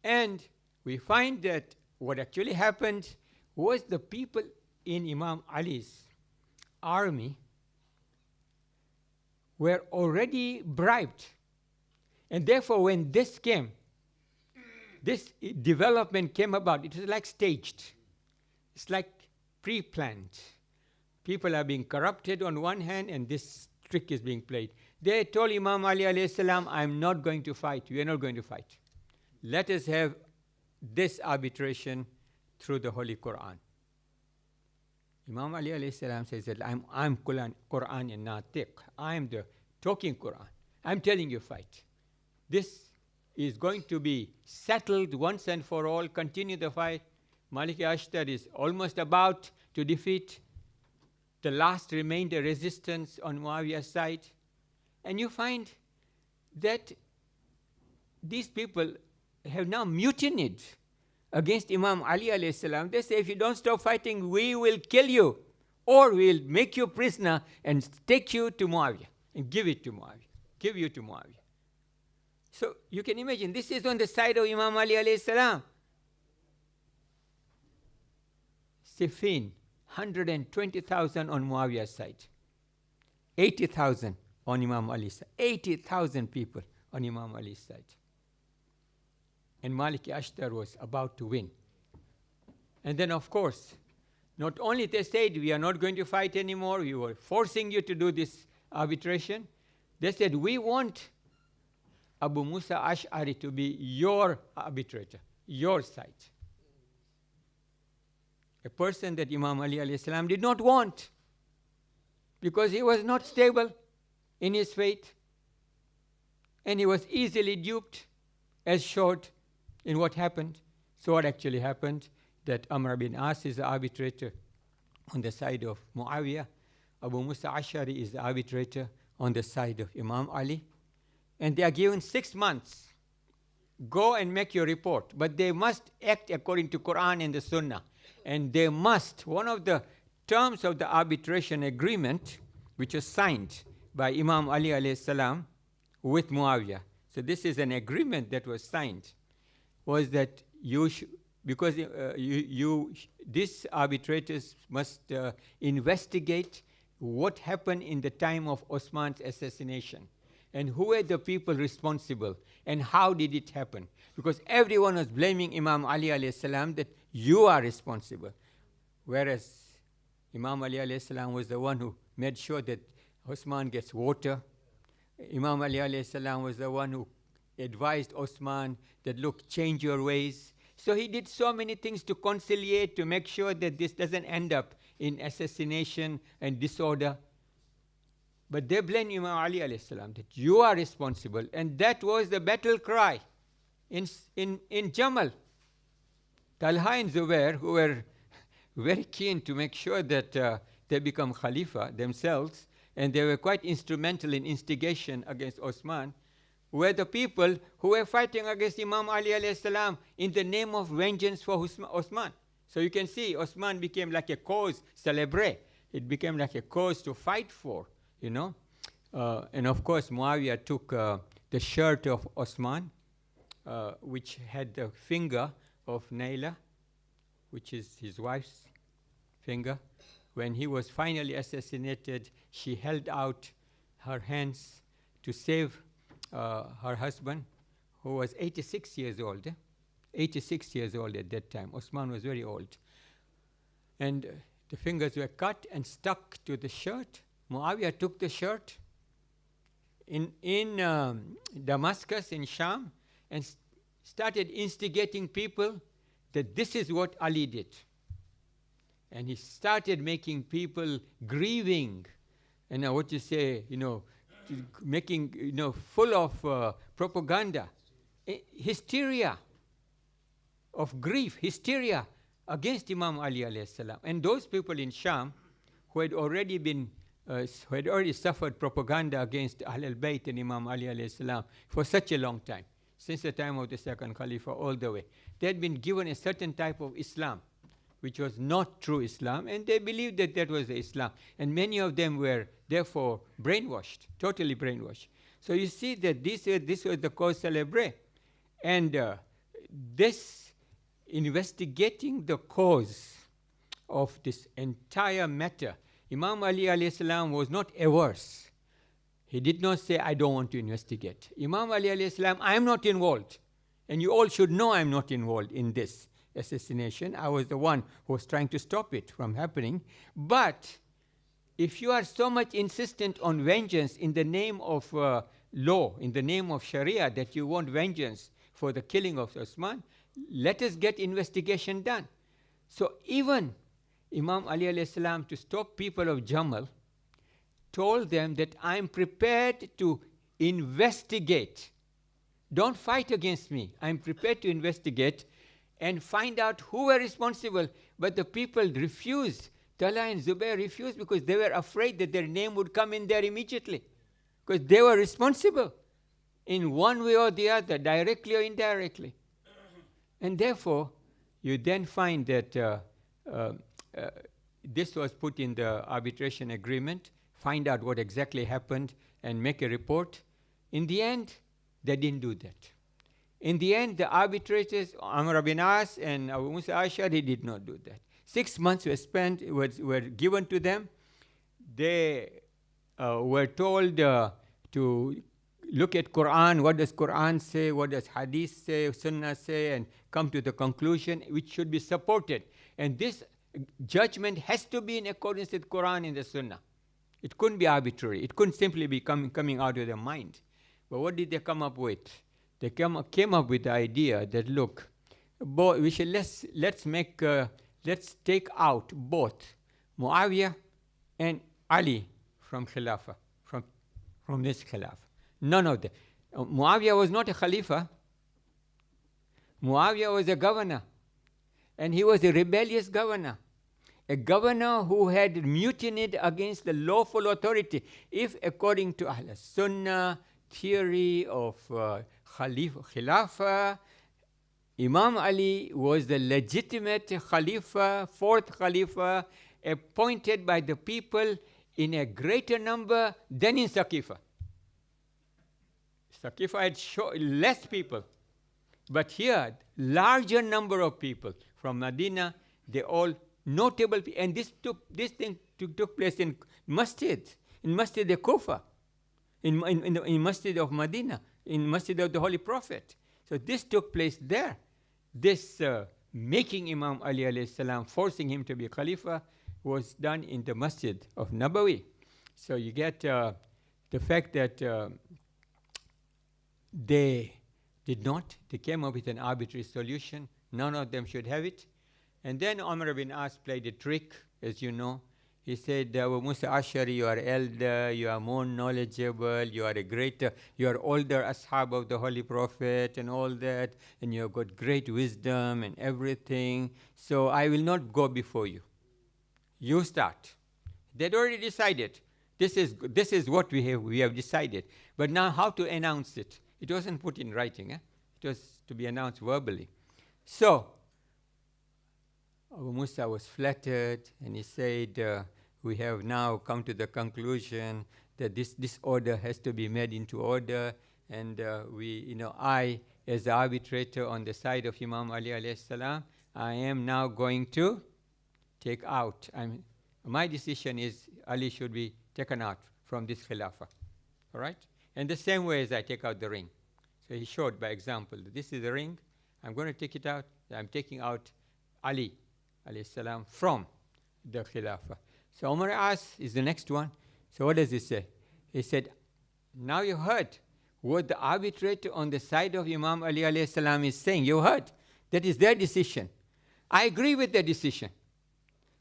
And we find that what actually happened was the people in Imam Ali's army were already bribed. And therefore, when this development came about, it was like staged. It's like pre-planned. People are being corrupted on one hand, and this trick is being played. They told Imam Ali alayhi salam, I'm not going to fight. We are not going to fight. Let us have this arbitration through the Holy Quran. Imam Ali alayhi salam says that I'm Quran and Natiq. I'm the talking Quran. I'm telling you fight. This is going to be settled once and for all. Continue the fight. Malik Ashtar is almost about to defeat the last remainder resistance on Muawiyah's side. And you find that these people have now mutinied against Imam Ali alayhi salam. They say, if you don't stop fighting, we will kill you, or we'll make you prisoner and take you to Muawiyah and give you to Muawiyah. So you can imagine, this is on the side of Imam Ali alayhi salam. Siffin, 120,000 on Muawiyah's side, 80,000 on Imam Ali's side, 80,000 people on Imam Ali's side. And Malik Ashtar was about to win. And then, of course, not only they said, we are not going to fight anymore, we were forcing you to do this arbitration. They said, we want Abu Musa Ash'ari to be your arbitrator, your side. A person that Imam Ali alayhi salam did not want, because he was not stable in his faith, and he was easily duped, as showed in what happened. So what actually happened, that Amr bin As is the arbitrator on the side of Muawiyah. Abu Musa Ash'ari is the arbitrator on the side of Imam Ali. And they are given 6 months. Go and make your report. But they must act according to Quran and the Sunnah. And they must, one of the terms of the arbitration agreement, which was signed by Imam Ali alayhi salam with Muawiyah. So this is an agreement that was signed, was that these arbitrators must investigate what happened in the time of Osman's assassination. and who were the people responsible, and how did it happen? Because everyone was blaming Imam Ali alayhi salam that you are responsible. Whereas Imam Ali alayhi salam was the one who made sure that Osman gets water. Imam Ali alayhi salam was the one who advised Osman that, look, change your ways. So he did so many things to conciliate, to make sure that this doesn't end up in assassination and disorder. But they blame Imam Ali alayhi salam that you are responsible. And that was the battle cry in Jamal. Talha and Zubair, who were very keen to make sure that they become Khalifa themselves, and they were quite instrumental in instigation against Osman, were the people who were fighting against Imam Ali alayhi salam in the name of vengeance for Osman. So you can see Osman became like a cause célèbre. It became like a cause to fight for, you know. And of course, Muawiyah took the shirt of Osman, which had the finger of Naila, which is his wife's finger. When he was finally assassinated, she held out her hands to save her husband, who was 86 years old. 86 years old at that time. Osman was very old. And the fingers were cut and stuck to the shirt. Muawiyah took the shirt in Damascus, in Sham, and started instigating people that this is what Ali did. And he started making people grieving, and what you say, making, full of propaganda, hysteria of grief, hysteria against Imam Ali alayhi salam. And those people in Sham who had already been, who had already suffered propaganda against Ahl al-Bayt and Imam Ali alayhi salam for such a long time, since the time of the second Khalifa all the way. They had been given a certain type of Islam, which was not true Islam, and they believed that that was the Islam. And many of them were therefore brainwashed, totally brainwashed. So you see that this was the cause célèbre. And this investigating the cause of this entire matter, Imam Ali alayhi salam was not averse. He did not say, I don't want to investigate. Imam Ali alayhi salam, I am not involved. And you all should know I am not involved in this assassination. I was the one who was trying to stop it from happening. But if you are so much insistent on vengeance in the name of law, in the name of Sharia, that you want vengeance for the killing of Osman, let us get investigation done. So even Imam Ali alayhi salam, to stop people of Jamal, told them that I am prepared to investigate. Don't fight against me. I am prepared to investigate and find out who were responsible. But the people refused. Talha and Zubair refused because they were afraid that their name would come in there immediately, because they were responsible in one way or the other, directly or indirectly. And therefore, you then find that this was put in the arbitration agreement, find out what exactly happened and make a report. In the end, they didn't do that. In the end, the arbitrators, Amr bin As and Abu Musa Ash'ari, did not do that. 6 months were given to them. They were told to look at Quran, what does Quran say, what does Hadith say, Sunnah say, and come to the conclusion which should be supported. And this judgment has to be in accordance with Quran and the Sunnah. It couldn't be arbitrary. It couldn't simply be coming out of their mind. But what did they come up with? They came up with the idea that, look, we should let's take out both Muawiyah and Ali from Khilafah, from this Khilafah. None of them. Muawiyah was not a Khalifa. Muawiyah was a governor, and he was a rebellious governor, a governor who had mutinied against the lawful authority. If according to Ahl Sunnah theory of Khilafah, Imam Ali was the legitimate Khalifa, fourth Khalifa, appointed by the people in a greater number than in Saqifa. Saqifa had less people, but here, larger number of people from Medina, they all notable, and this thing took place in Masjid al-Kufa, in Masjid of Medina, in Masjid of the Holy Prophet. So this took place there. This making Imam Ali alayhi salam, forcing him to be Khalifa, was done in the Masjid of Nabawi. So you get the fact that they did not. They came up with an arbitrary solution. None of them should have it. And then Umar bin As played a trick, as you know. He said, Abu Musa Ashari, you are elder, you are more knowledgeable, you are a greater, you are older ashab of the Holy Prophet and all that, and you have got great wisdom and everything. So I will not go before you. You start. They'd already decided. This is what we have decided. But now how to announce it? It wasn't put in writing. It was to be announced verbally. So Abu Musa was flattered, and he said, we have now come to the conclusion that this order has to be made into order, and I, as the arbitrator on the side of Imam Ali alayhi salam, I am now going to take out. My decision is Ali should be taken out from this Khilafah. All right? And the same way as I take out the ring. So he showed by example, this is the ring, I'm going to take it out, I'm taking out Ali alayhi salam from the Khilafah. So Umar As is the next one. So what does he say? He said, now you heard what the arbitrator on the side of Imam Ali alayhi salam is saying. You heard. That is their decision. I agree with their decision.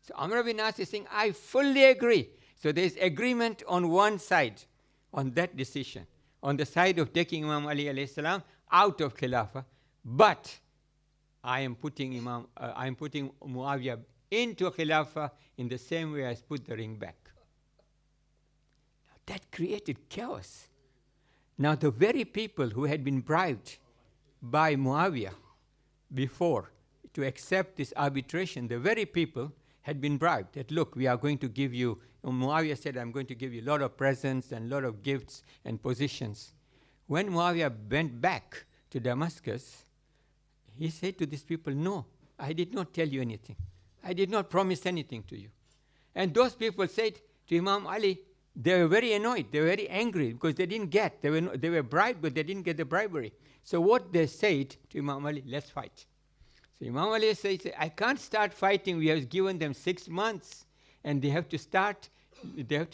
So Umar bin As is saying, I fully agree. So there is agreement on one side, on that decision, on the side of taking Imam Ali alayhi salam out of Khilafah, but I am putting Muawiyah into Khilafah in the same way as put the ring back. Now that created chaos. Now the very people who had been bribed by Muawiyah before to accept this arbitration, the very people had been bribed that, look, we are going to give you, Muawiyah said, I'm going to give you a lot of presents and a lot of gifts and positions. When Muawiyah went back to Damascus, he said to these people, no, I did not tell you anything. I did not promise anything to you. And those people said to Imam Ali, they were very annoyed, they were very angry because they didn't get, they were bribed, but they didn't get the bribery. So what they said to Imam Ali, let's fight. So Imam Ali says, I can't start fighting. We have given them 6 months, and they have to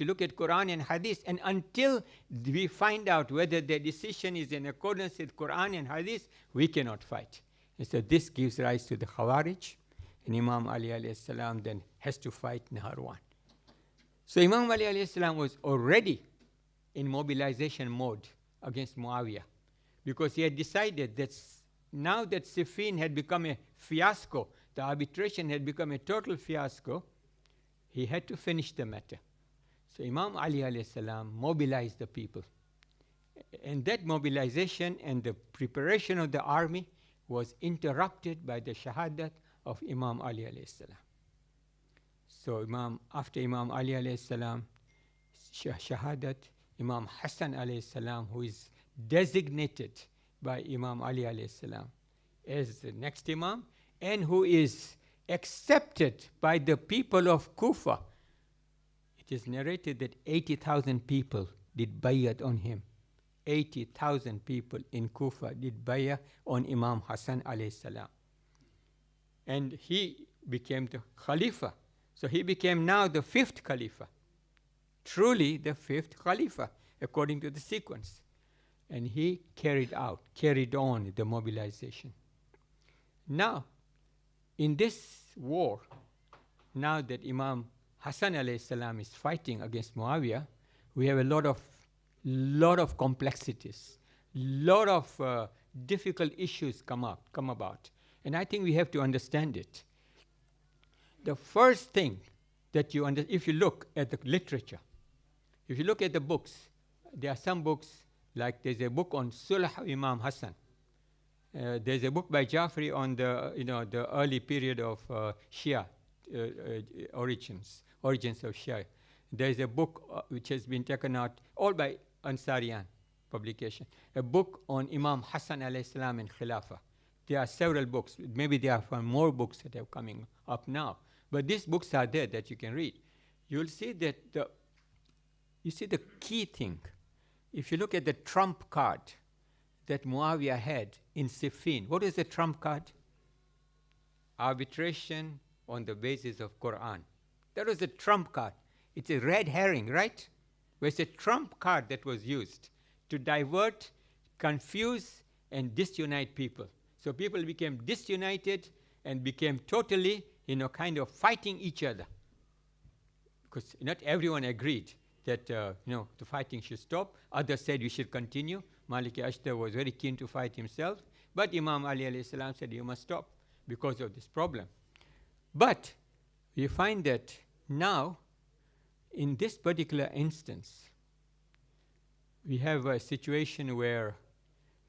look at Quran and Hadith. And until we find out whether their decision is in accordance with Quran and Hadith, we cannot fight. And so this gives rise to the Khawarij, and Imam Ali alayhi salam then has to fight Naharwan. So Imam Ali alayhi salam was already in mobilization mode against Muawiyah, because he had decided that now that Siffin had become a fiasco, the arbitration had become a total fiasco, he had to finish the matter. So Imam Ali alayhi salam mobilized the people. And that mobilization and the preparation of the army was interrupted by the shahadat of Imam Ali alayhi salam. So after Imam Ali alayhi salam shahadat, Imam Hassan alayhi salam, who is designated by Imam Ali alayhi salam as the next Imam, and who is accepted by the people of Kufa. It is narrated that 80,000 people did bayat on him. 80,000 people in Kufa did bayat on Imam Hassan alayhi salam. And he became the Khalifa. So he became now the 5th Khalifa. Truly the 5th Khalifa, according to the sequence. And he carried on the mobilization. Now, in this war, now that Imam Hassan alayhi salam is fighting against Muawiyah, we have a lot of complexities, lot of difficult issues come about. And I think we have to understand it. The first thing that if you look at the literature, if you look at the books, there are some books, like there's a book on Sulh Imam Hassan. There's a book by Jafri on the early period of Shia origins of Shia. There's a book which has been taken out, all by Ansarian publication, a book on Imam Hassan alayhi salam and Khilafah. There are several books. Maybe there are more books that are coming up now. But these books are there that you can read. You'll see that the key thing if you look at the trump card that Muawiyah had in Siffin, what is the trump card? Arbitration on the basis of Quran. That was the trump card. It's a red herring, right? Where it's a trump card that was used to divert, confuse, and disunite people. So people became disunited and became totally, kind of fighting each other. Because not everyone agreed that, the fighting should stop. Others said we should continue. Malik Ashtar was very keen to fight himself. But Imam Ali alayhi salam said you must stop because of this problem. But we find that now, in this particular instance, we have a situation where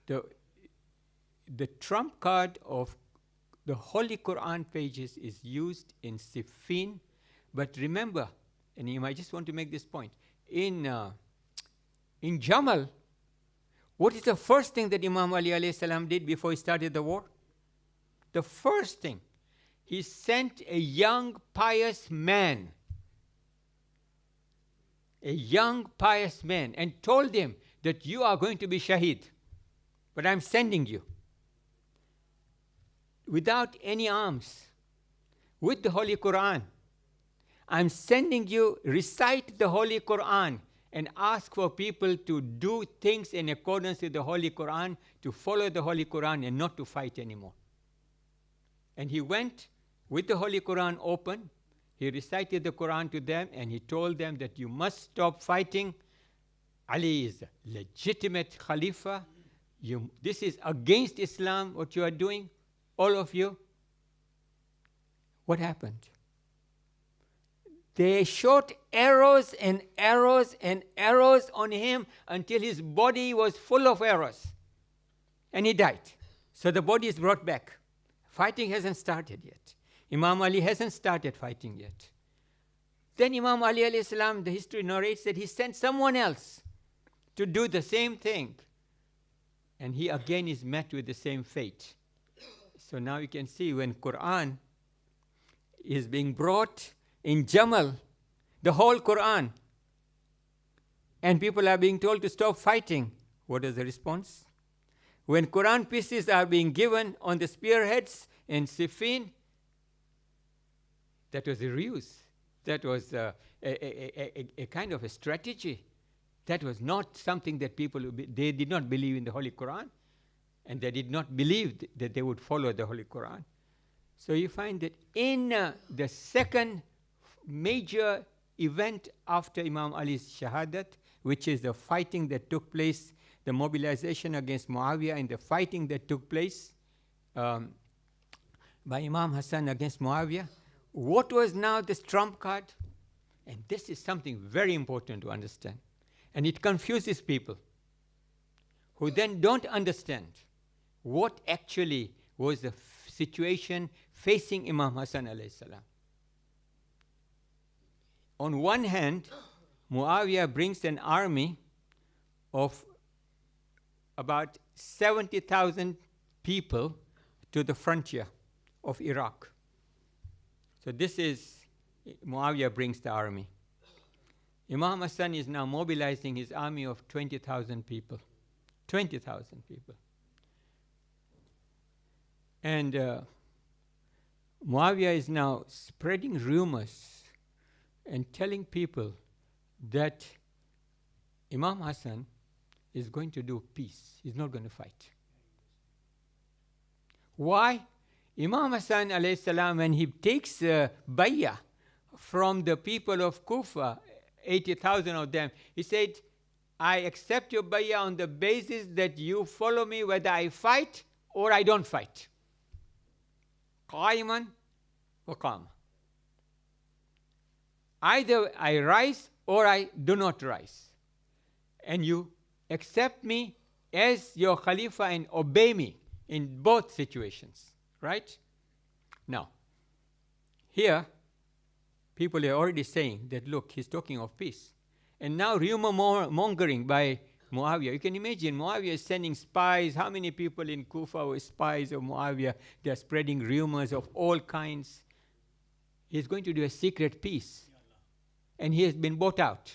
the trump card of the Holy Quran pages is used in Siffin. But remember, and I just want to make this point, in Jamal, what is the first thing that Imam Ali alayhi salam did before he started the war? The first thing, he sent a young pious man, and told him that you are going to be shaheed, but I'm sending you without any arms, with the Holy Quran. I'm sending you, recite the Holy Quran and ask for people to do things in accordance with the Holy Quran, to follow the Holy Quran and not to fight anymore. And he went with the Holy Quran open. He recited the Quran to them and he told them that you must stop fighting. Ali is a legitimate Khalifa. This is against Islam, what you are doing, all of you. What happened? They shot arrows and arrows and arrows on him until his body was full of arrows. And he died. So the body is brought back. Fighting hasn't started yet. Imam Ali hasn't started fighting yet. Then Imam Ali alayhi salam, the history narrates that he sent someone else to do the same thing. And he again is met with the same fate. So now you can see when Quran is being brought in Jamal, the whole Quran, and people are being told to stop fighting, what is the response? When Quran pieces are being given on the spearheads in Siffin, that was a ruse. That was a kind of a strategy. That was not something that they did not believe in the Holy Quran, and they did not believe that they would follow the Holy Quran. So you find that in the second major event after Imam Ali's Shahadat, which is the fighting that took place, the mobilization against Muawiyah and the fighting that took place by Imam Hassan against Muawiyah, what was now this trump card? And this is something very important to understand. And it confuses people who then don't understand what actually was the situation facing Imam Hassan alayhi salam. On one hand, Muawiyah brings an army of about 70,000 people to the frontier of Iraq. So this is, Muawiyah brings the army. Imam Hassan is now mobilizing his army of 20,000 people. 20,000 people. And Muawiyah is now spreading rumors and telling people that Imam Hassan is going to do peace. He's not going to fight. Why? Imam Hassan alayhi salam, when he takes bay'ah from the people of Kufa, 80,000 of them, he said, I accept your bay'ah on the basis that you follow me whether I fight or I don't fight. Qa'iman wa qama. Either I rise or I do not rise. And you accept me as your Khalifa and obey me in both situations. Right? Now, here, people are already saying that, look, he's talking of peace. And now rumor mongering by Muawiyah. You can imagine Muawiyah is sending spies. How many people in Kufa were spies of Muawiyah? They're spreading rumors of all kinds. He's going to do a secret peace. And he has been bought out.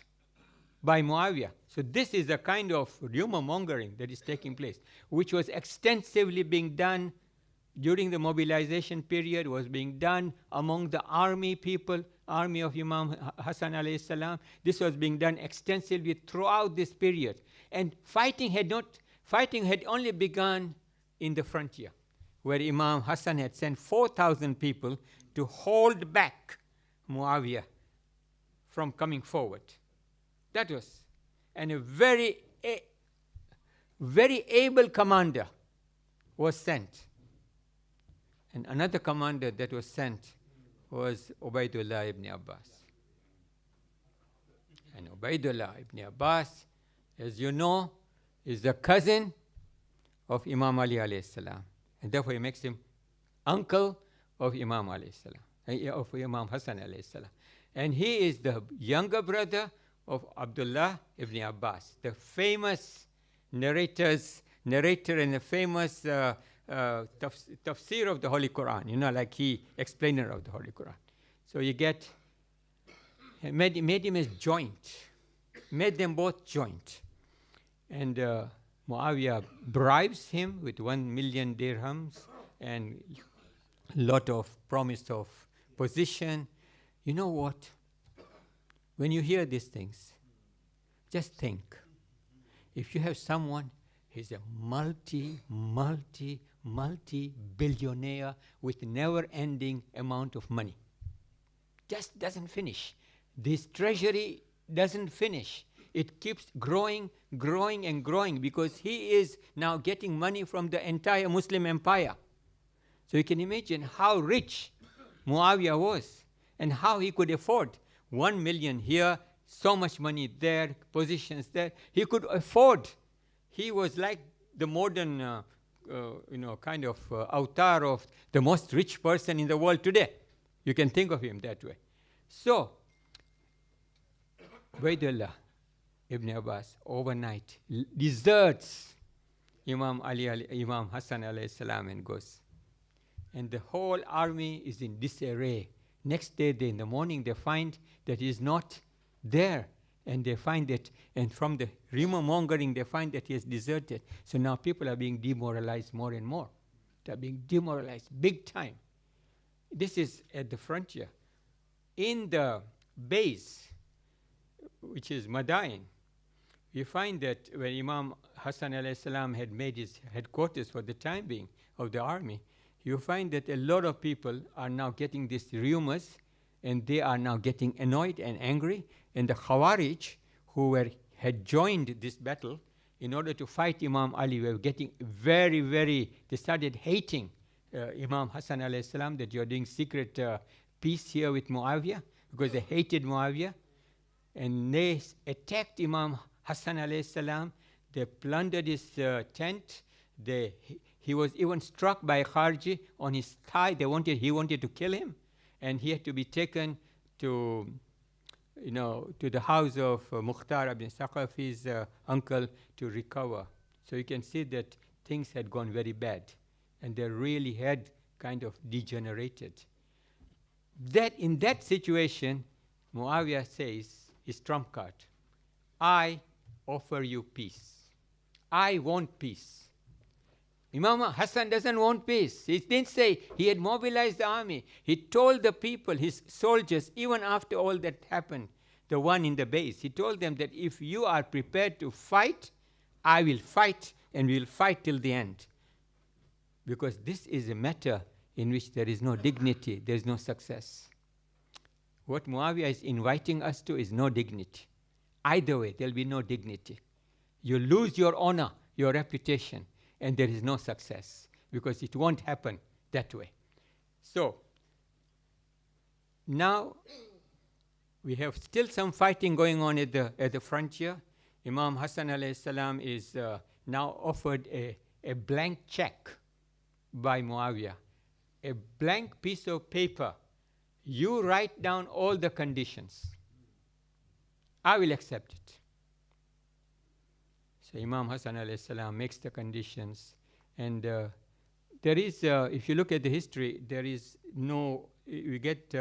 by Muawiyah. So this is a kind of rumor mongering that is taking place, which was extensively being done during the mobilization period, was being done among the army people, army of Imam Hassan alayhi salam. This was being done extensively throughout this period. And fighting had only begun in the frontier, where Imam Hassan had sent 4,000 people to hold back Muawiyah from coming forward. That was, and a very able commander was sent. And another commander that was sent was Ubaidullah ibn Abbas. And Ubaidullah ibn Abbas, as you know, is the cousin of Imam Ali alayhi salam. And therefore he makes him uncle of Imam alayhi salam, of Imam Hassan alayhi salam. And he is the younger brother of Abdullah ibn Abbas, the famous narrator and the famous tafsir of the Holy Quran, like he explainer of the Holy Quran. So you get, made him as joint, made them both joint. And Muawiyah bribes him with 1 million dirhams and a lot of promise of position. You know what? When you hear these things, just think. If you have someone who's a multi-billionaire with never-ending amount of money, just doesn't finish. This treasury doesn't finish. It keeps growing and growing because he is now getting money from the entire Muslim empire. So you can imagine how rich Muawiyah was and how he could afford 1 million here, so much money there, positions there. He could afford. He was like the modern, kind of avatar of the most rich person in the world today. You can think of him that way. So, Ubaidullah ibn Abbas overnight deserts Imam Hassan alayhi salam and goes. And the whole army is in disarray. Next day, in the morning, they find that he is not there. And they find that, and from the rumor mongering, they find that he has deserted. So now people are being demoralized more and more. They are being demoralized big time. This is at the frontier. In the base, which is Madain, we find that when Imam Hassan alayhi salam had made his headquarters for the time being of the army, you find that a lot of people are now getting these rumors, and they are now getting annoyed and angry. And the Khawarij, who had joined this battle in order to fight Imam Ali, were getting they started hating Imam Hassan alayhi salam, that you're doing secret peace here with Muawiyah, because they hated Muawiyah. And they attacked Imam Hassan alayhi salam. They plundered his tent. He was even struck by a Kharji on his thigh. He wanted to kill him, and he had to be taken to the house of Mukhtar ibn Saqafi's uncle to recover. So you can see that things had gone very bad, and they really had kind of degenerated. That in that situation, Muawiyah says his trump card: I offer you peace. I want peace. Imam Hassan doesn't want peace. He didn't say. He had mobilized the army. He told the people, his soldiers, even after all that happened, the one in the base, he told them that if you are prepared to fight, I will fight, and we will fight till the end. Because this is a matter in which there is no dignity, there is no success. What Muawiyah is inviting us to is no dignity. Either way, there will be no dignity. You lose your honor, your reputation, and there is no success, because it won't happen that way. So, now we have still some fighting going on at the frontier. Imam Hassan alayhi salam is now offered a blank check by Muawiyah, a blank piece of paper. You write down all the conditions. I will accept it. So Imam Hassan alayhi salam makes the conditions, and there is, if you look at the history, there is no, we get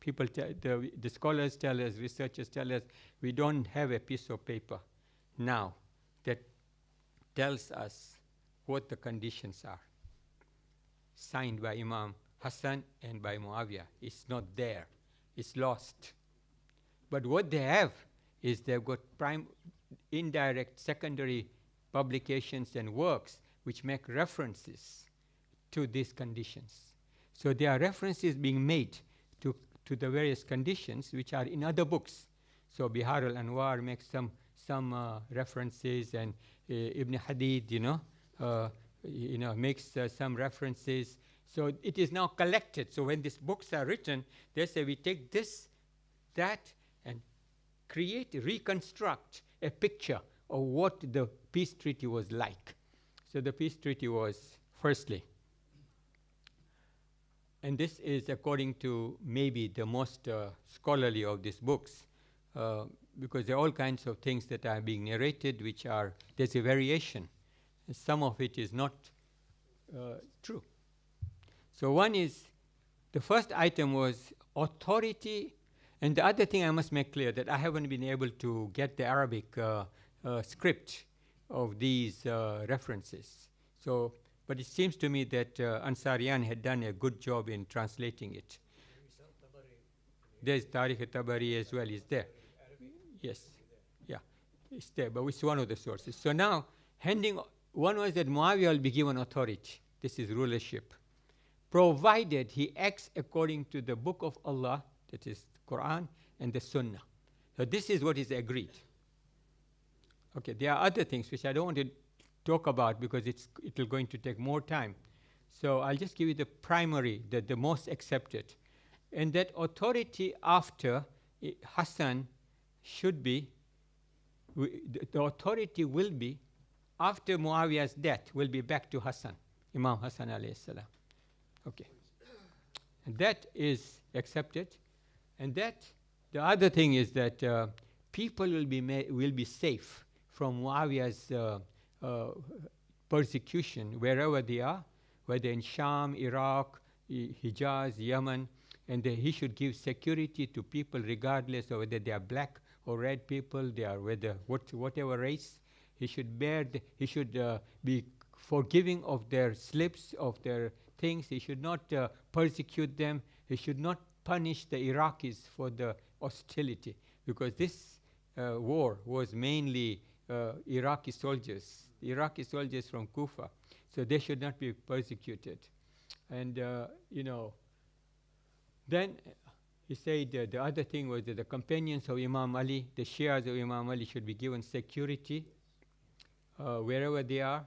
the scholars tell us, researchers tell us, we don't have a piece of paper now that tells us what the conditions are, signed by Imam Hassan and by Muawiyah. It's not there. It's lost. But what they have is they've got indirect, secondary publications and works which make references to these conditions. So there are references being made to the various conditions which are in other books. So Bihar al-Anwar makes some references, and Ibn Hadid, makes some references. So it is now collected. So when these books are written, they say we take this, that, and reconstruct a picture of what the peace treaty was like. So the peace treaty was, firstly, and this is according to maybe the most scholarly of these books, because there are all kinds of things that are being narrated which are, there's a variation. Some of it is not true. So one is, the first item was authority, and the other thing I must make clear that I haven't been able to get the Arabic script of these references. So, but it seems to me that Ansarian had done a good job in translating it. There's Tariq al-Tabari as well, is there. Yes, yeah, it's there, but it's one of the sources. So now, one was that Muawiyah will be given authority. This is rulership, provided he acts according to the book of Allah, that is the Quran, and the Sunnah. So this is what is agreed. Okay, there are other things which I don't want to talk about because it'll going to take more time. So I'll just give you the primary, the most accepted. And that authority after Hassan should be, the authority will be, after Muawiyah's death, will be back to Hassan, Imam Hassan alayhi salam. Okay. And that is accepted. And that, the other thing is that people will be safe from Muawiyah's persecution wherever they are, whether in Sham, Iraq, Hijaz, Yemen, and he should give security to people regardless of whether they are black or red people, they are whatever race. He should be forgiving of their slips, of their things. He should not persecute them. He should not punish the Iraqis for the hostility, because this war was mainly Iraqi soldiers from Kufa, so they should not be persecuted. And then he said the other thing was that the companions of Imam Ali, the Shias of Imam Ali, should be given security wherever they are.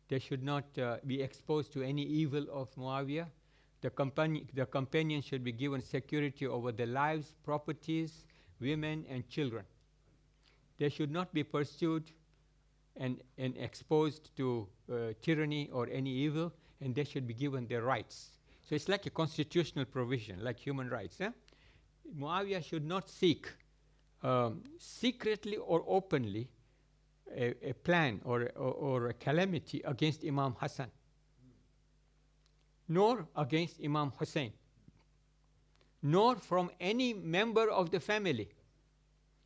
They should not be exposed to any evil of Muawiyah. The companions should be given security over their lives, properties, women, and children. They should not be pursued and exposed to tyranny or any evil, and they should be given their rights. So it's like a constitutional provision, like human rights. Muawiyah should not seek secretly or openly a plan or a calamity against Imam Hassan, nor against Imam Hussein, nor from any member of the family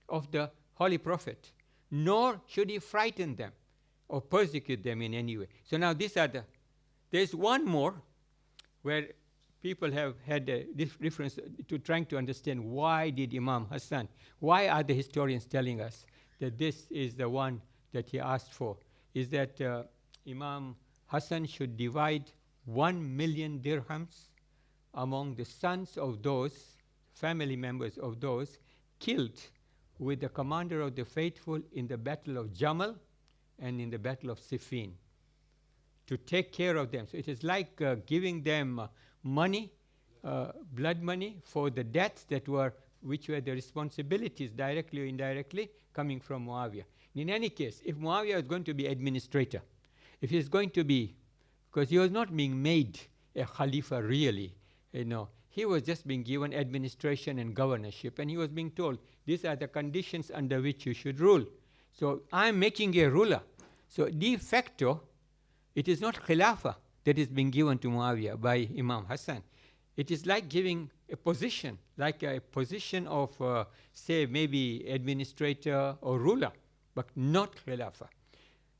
of the Holy Prophet, nor should he frighten them or persecute them in any way. So now these are there's one more where people have had a reference to trying to understand why did Imam Hassan, why are the historians telling us that this is the one that he asked for, is that Imam Hassan should divide 1 million dirhams among the sons of those, family members of those, killed with the commander of the faithful in the battle of Jamal and in the battle of Siffin, to take care of them. So it is like giving them money, blood money, for the deaths which were the responsibilities, directly or indirectly, coming from Muawiyah. In any case, if Muawiyah is going to be administrator, if he is going to be, because he was not being made a Khalifa really, he was just being given administration and governorship, and he was being told, these are the conditions under which you should rule. So I'm making a ruler. So de facto, it is not Khilafah that is being given to Muawiyah by Imam Hassan. It is like giving a position of, say, maybe administrator or ruler, but not Khilafah.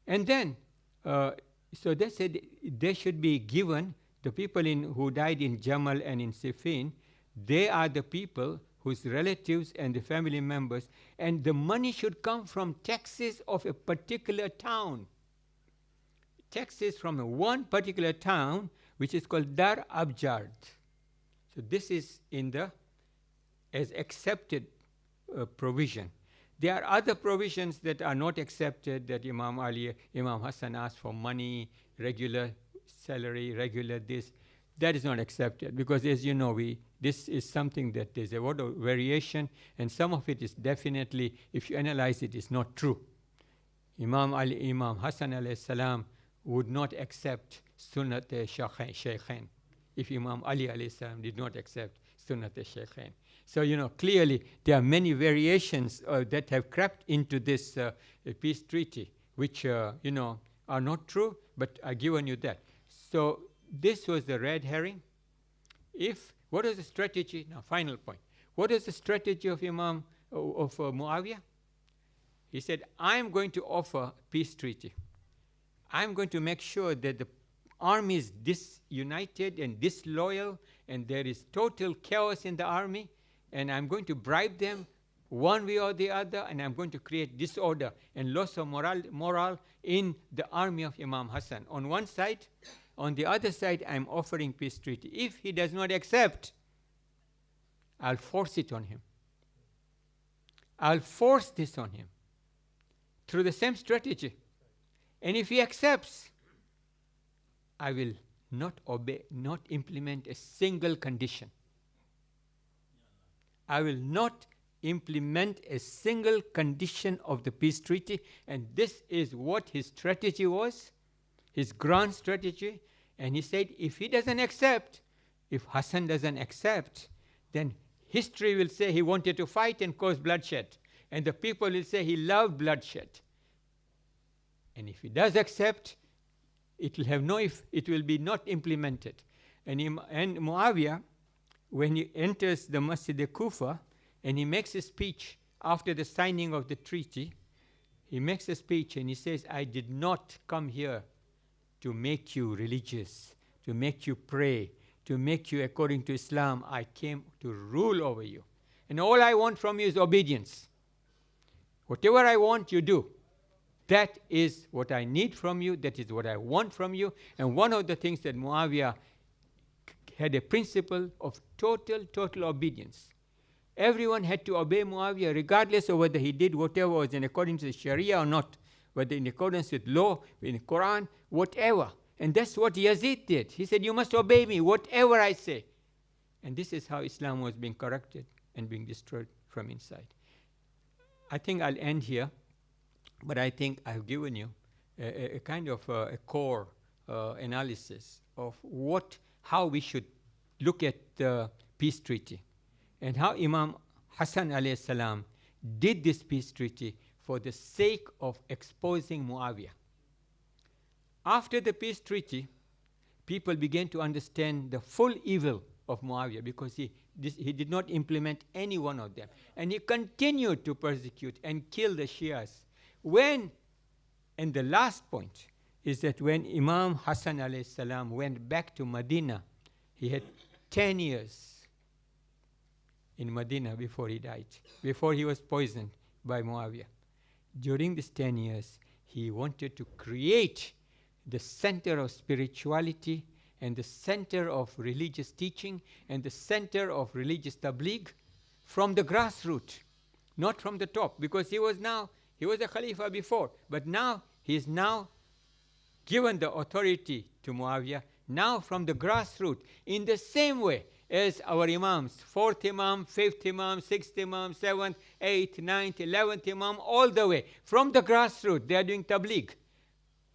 And then, so they said they should be given, the people who died in Jamal and in Siffin, they are the people whose relatives and the family members, and the money should come from taxes of a particular town. Taxes from one particular town, which is called Dar Abjad. So this is as accepted provision. There are other provisions that are not accepted, that Imam Hassan asked for money, regular salary, regular this. That is not accepted because, as you know, this is something that there's a lot of variation, and some of it is definitely, if you analyze it, is not true. Imam Hassan alayhi salam would not accept Sunnat Shaykhain if Imam Ali alayhi salam did not accept Sunnat Shaykhain. So, clearly there are many variations that have crept into this peace treaty, which, are not true, but I've given you that. So this was the red herring. What is the strategy? Now, final point. What is the strategy of Muawiyah? He said, I'm going to offer peace treaty. I'm going to make sure that the army is disunited and disloyal, and there is total chaos in the army, and I'm going to bribe them one way or the other, and I'm going to create disorder and loss of morale in the army of Imam Hassan. On one side, on the other side, I'm offering peace treaty. If he does not accept, I'll force it on him. I'll force this on him through the same strategy. And if he accepts, I will not implement a single condition. I will not implement a single condition of the peace treaty, and this is what his strategy was, his grand strategy. And he said, if he doesn't accept, if Hassan doesn't accept, then history will say he wanted to fight and cause bloodshed, and the people will say he loved bloodshed. And if he does accept, it will be not implemented. And Muawiyah, when he enters the Masjid al-Kufa and he makes a speech after the signing of the treaty, he makes a speech and he says, I did not come here to make you religious, to make you pray, to make you according to Islam. I came to rule over you. And all I want from you is obedience. Whatever I want, you do. That is what I need from you. That is what I want from you. And one of the things that Muawiyah had a principle of total obedience. Everyone had to obey Muawiyah regardless of whether he did whatever was in accordance to the Sharia or not, whether in accordance with law, in the Quran, whatever. And that's what Yazid did. He said, you must obey me, whatever I say. And this is how Islam was being corrupted and being destroyed from inside. I think I'll end here, but I think I've given you a kind of a core analysis of how we should look at the peace treaty and how Imam Hassan alayhi salam did this peace treaty for the sake of exposing Muawiyah. After the peace treaty, people began to understand the full evil of Muawiyah because he did not implement any one of them. And he continued to persecute and kill the Shias. And the last point is that when Imam Hassan alayhi salam went back to Medina, he had 10 years in Medina before he died, before he was poisoned by Muawiyah. During these 10 years, he wanted to create the center of spirituality and the center of religious teaching and the center of religious tabligh from the grassroots, not from the top, because he was a Khalifa before, but now he is now given the authority to Muawiyah, now from the grassroots, in the same way as our Imams, 4th Imam, 5th Imam, 6th Imam, 7th, 8th, 9th, 11th Imam, all the way. From the grassroots, they are doing tabligh,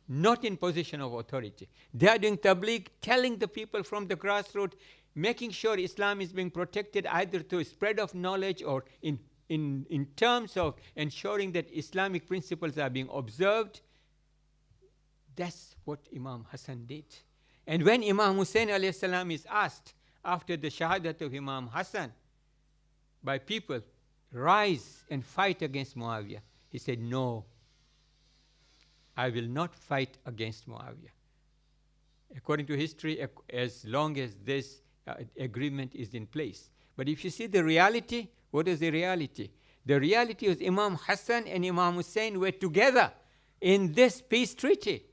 not in position of authority. They are doing tabligh, telling the people from the grassroots, making sure Islam is being protected either through spread of knowledge or in terms of ensuring that Islamic principles are being observed. That's what Imam Hassan did. And when Imam Hussein alayhi salam is asked after the shahadat of Imam Hassan by people, rise and fight against Muawiyah. He said, no, I will not fight against Muawiyah. According to history, as long as this agreement is in place. But if you see the reality, what is the reality? The reality is Imam Hassan and Imam Hussein were together in this peace treaty.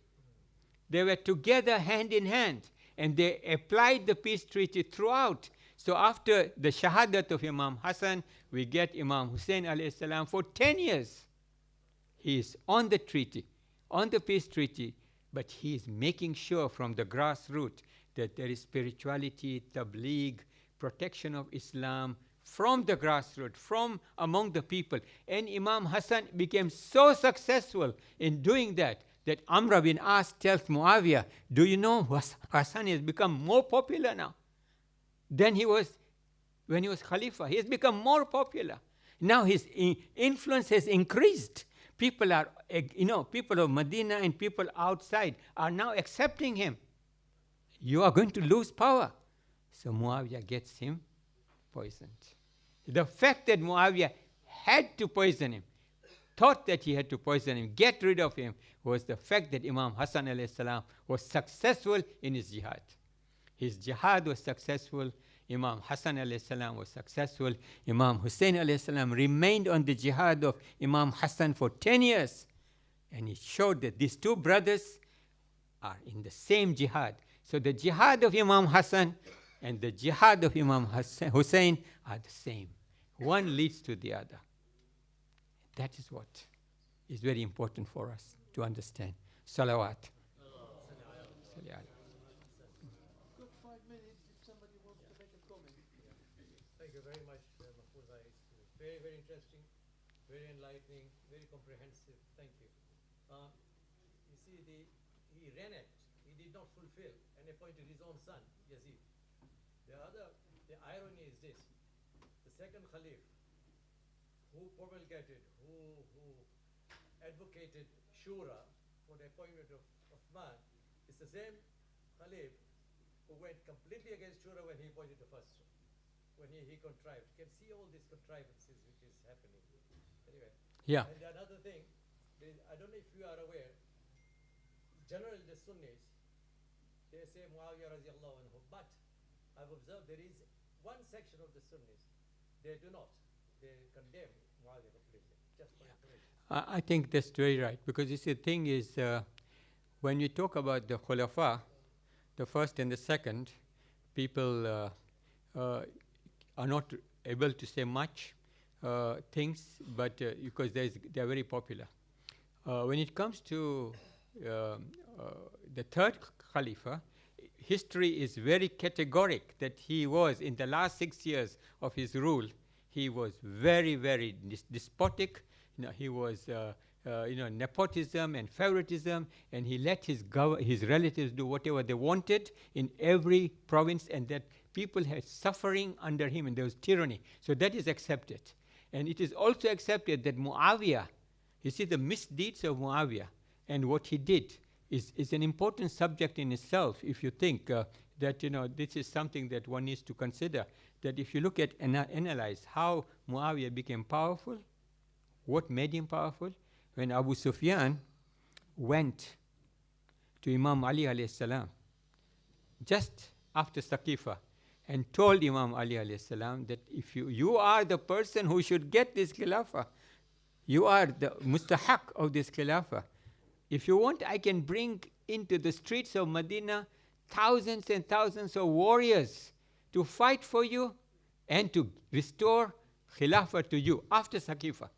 They were together hand in hand, and they applied the peace treaty throughout. So after the shahadat of Imam Hassan, we get Imam Hussein alayhi salam for 10 years. He is on the treaty, on the peace treaty, but he is making sure from the grassroots that there is spirituality, tabligh, protection of Islam from the grassroots, from among the people. And Imam Hassan became so successful in doing that, that Amr bin As tells Muawiyah, do you know Hassan has become more popular now than he was when he was Khalifa. He has become more popular. Now his influence has increased. People are, people of Medina and people outside are now accepting him. You are going to lose power. So Muawiyah gets him poisoned. The fact that Muawiyah had to poison him, thought that he had to poison him, get rid of him, was the fact that Imam Hassan alayhi salam was successful in his jihad. His jihad was successful. Imam Hassan alayhi salam was successful. Imam Hussein alayhi salam remained on the jihad of Imam Hassan for 10 years. And he showed that these two brothers are in the same jihad. So the jihad of Imam Hassan and the jihad of Imam Hussein are the same. One leads to the other. That is what is very important for us to understand. Salawat. Got 5 minutes if somebody wants to make a comment. Thank you very much, Makbulbhai. It's very, very interesting, very enlightening, very comprehensive. Thank you. You see, he ran it. He did not fulfill and appointed his own son, Yazid. The irony is this. The second Khalif, who promulgated, who advocated Shura for the appointment of Uthman, is the same Khalif who went completely against Shura when he appointed the first, when he contrived. You can see all these contrivances which is happening. Anyway. Yeah. And another thing, I don't know if you are aware, generally the Sunnis, they say Muawiyah radiallahu anhu, but I've observed there is one section of the Sunnis, they do not. They condemn Muawiyah completely. Just for information. I think that's very right, because you see, the thing is, when you talk about the Khulafa, the first and the second, people are not able to say much things, but because they are very popular. When it comes to the third Khalifa, history is very categoric that he was, in the last 6 years of his rule, he was very, very despotic. He was, nepotism and favoritism, and he let his relatives do whatever they wanted in every province, and that people had suffering under him, and there was tyranny. So that is accepted. And it is also accepted that Muawiyah, you see the misdeeds of Muawiyah and what he did is an important subject in itself. If you think that, this is something that one needs to consider, that if you look at and analyze how Muawiyah became powerful, what made him powerful? When Abu Sufyan went to Imam Ali alayhi salam just after Saqifa and told Imam Ali alayhi salam that if you are the person who should get this khilafah, you are the mustahaq of this khilafah. If you want, I can bring into the streets of Medina thousands and thousands of warriors to fight for you and to restore khilafah to you after Saqifa.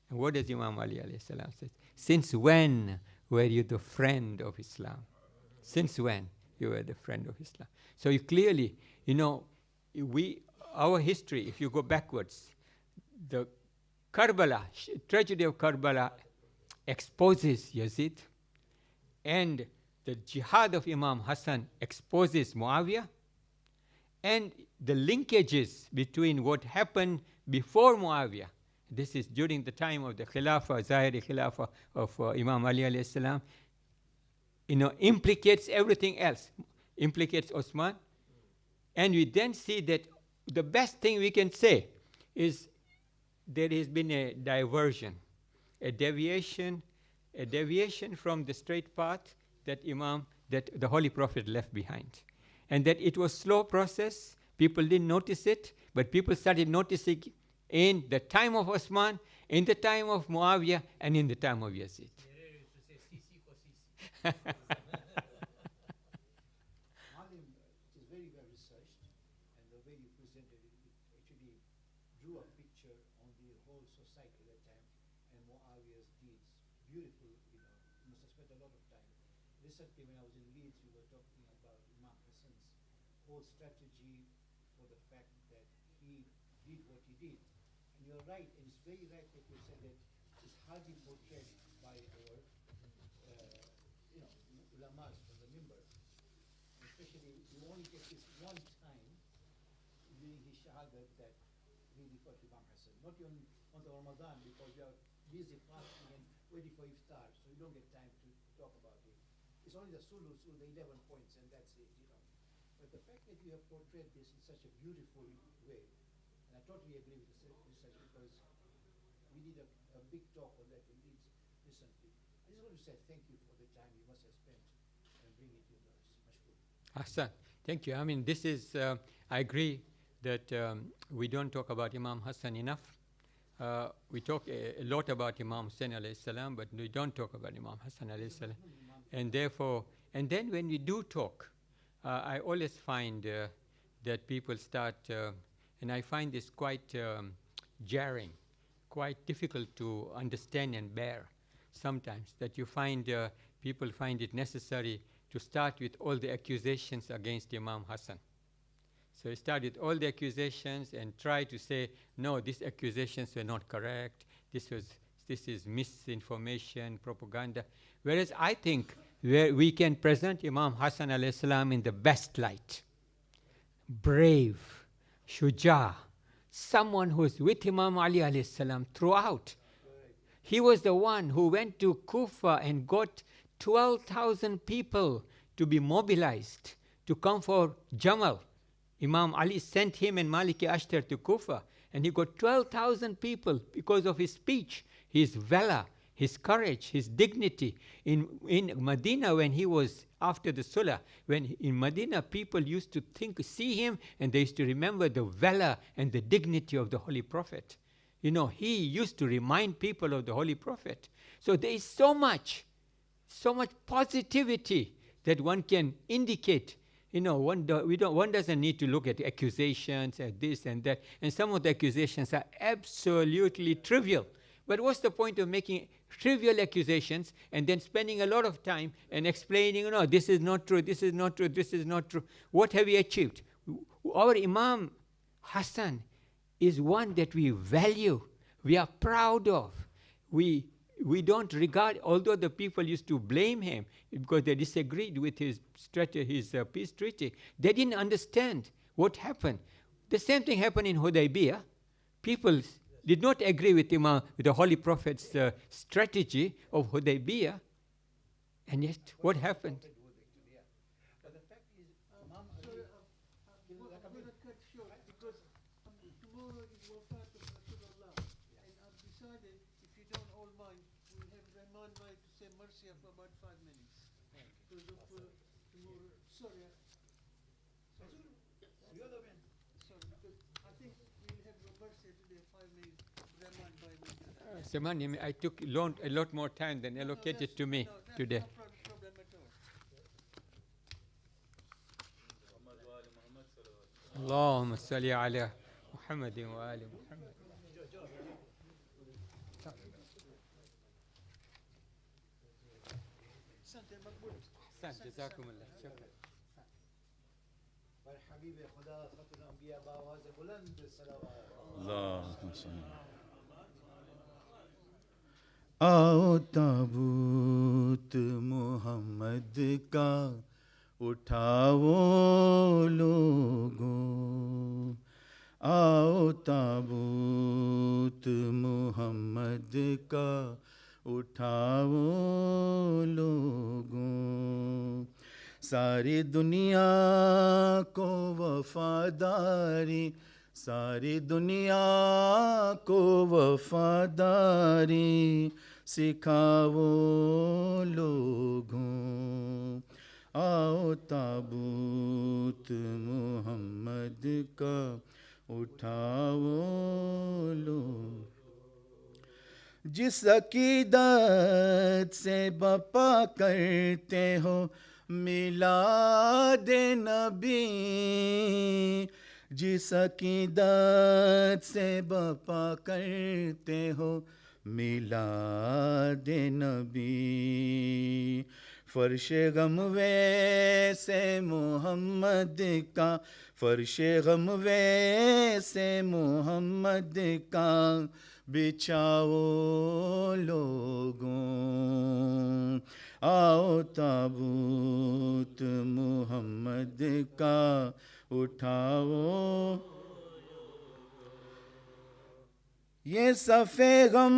And what does Imam Ali alayhi salam say? Since when were you the friend of Islam? Since when you were the friend of Islam? So you clearly, our history, if you go backwards, the Karbala, tragedy of Karbala exposes Yazid, and the jihad of Imam Hassan exposes Muawiyah, and the linkages between what happened before Muawiyah. This is during the time of the Khilafah, Zahiri Khilafah of Imam Ali alayhi salam, implicates everything else. Implicates Osman, And we then see that the best thing we can say is there has been a diversion, a deviation from the straight path that the Holy Prophet left behind. And that it was slow process, people didn't notice it, but people started noticing in the time of Osman, in the time of Muawiyah, and in the time of Yazid. Mwalim, it is very well researched, and the way you presented it, it actually drew a picture on the whole society at that time, and Muawiyah's deeds. Beautiful, you must have spent a lot of time. Recently, when I was in Leeds, we were talking about Imam Hassan's whole strategy for the fact that he did what he did. And you're right, and it's very right that you said that it's hardly portrayed by our ulamas from the mimbar. Especially, you only get this one time during his shahadat that we refer to Imam Hassan. Not even on the Ramadan, because we are busy fasting and waiting for iftar, so you don't get time to talk about it. It's only the sulus, the 11 points, and that's it, But the fact that you have portrayed this in such a beautiful way, and I totally agree with the research, because we did a big talk on that in Leeds recently. I just want to say thank you for the time you must have spent and bring it to us. Mashkoor. Hassan, thank you. I mean, this is, I agree that we don't talk about Imam Hassan enough. We talk a lot about Imam Hussain alayhi salam, but we don't talk about Imam Hassan alayhi salam. And therefore, and then when we do talk, I always find that people start, and I find this quite jarring, quite difficult to understand and bear sometimes, that you find people find it necessary to start with all the accusations against Imam Hassan. So you start with all the accusations and try to say, no, these accusations were not correct, this is misinformation, propaganda. Whereas I think we can present Imam Hassan alayhi salam in the best light. Brave, shuja, someone who is with Imam Ali alayhi salam throughout. He was the one who went to Kufa and got 12,000 people to be mobilized to come for Jamal. Imam Ali sent him and Maliki Ashtar to Kufa, and he got 12,000 people because of his speech, his valor, his courage, his dignity. In Medina, when he was after the Sulah, when in Medina people used to see him, and they used to remember the valor and the dignity of the Holy Prophet. He used to remind people of the Holy Prophet. So there is so much positivity that one can indicate. One doesn't need to look at accusations and this and that. And some of the accusations are absolutely trivial. But what's the point of making trivial accusations and then spending a lot of time and explaining, no, this is not true, this is not true, this is not true. What have we achieved? Our Imam Hassan is one that we value, we are proud of. We don't regard, although the people used to blame him because they disagreed with his peace treaty, they didn't understand what happened. The same thing happened in Hudaybiyah. People did not agree with the Holy Prophet's strategy of Hudaybiyah, and yet what happened? But the fact is, Imam I'm going to cut short because tomorrow is Wafat of Rasulullah, and I've decided, if you don't all mind, we'll have Rahman Bhai to say Marcia for about 5 minutes. Because of tomorrow. Sorry. you're the man. Sorry, because I think we'll have Marcia today 5 minutes. Rahman Bhai will do that. Samani, I took a lot more time than allocated to me today. No problem at all. اللهم صل على محمد وآل محمد. جزاكم الله شكرا. والحبيب خدا خط الأنبياء بآواز بلند الصلوات. اللهم صل. आओ ताबूत मोहम्मद का उठाओ लोगों, आओ ताबूत मोहम्मद का उठाओ लोगों, ساری دنیا کو وفاداری، ساری دنیا کو وفاداری سکھاؤ لوگوں، آؤ تابوت محمد کا اٹھاؤ لوگ، جس عقیدت سے بپا کرتے ہو میلاد نبی، جس عقیدت سے بپا کرتے ہو میلاد نبی، فرش غم ویسے محمد کا، فرش غم ویسے محمد کا بچھاؤ لوگوں، آؤ تابوت محمد کا اٹھاؤ، یہ صف غم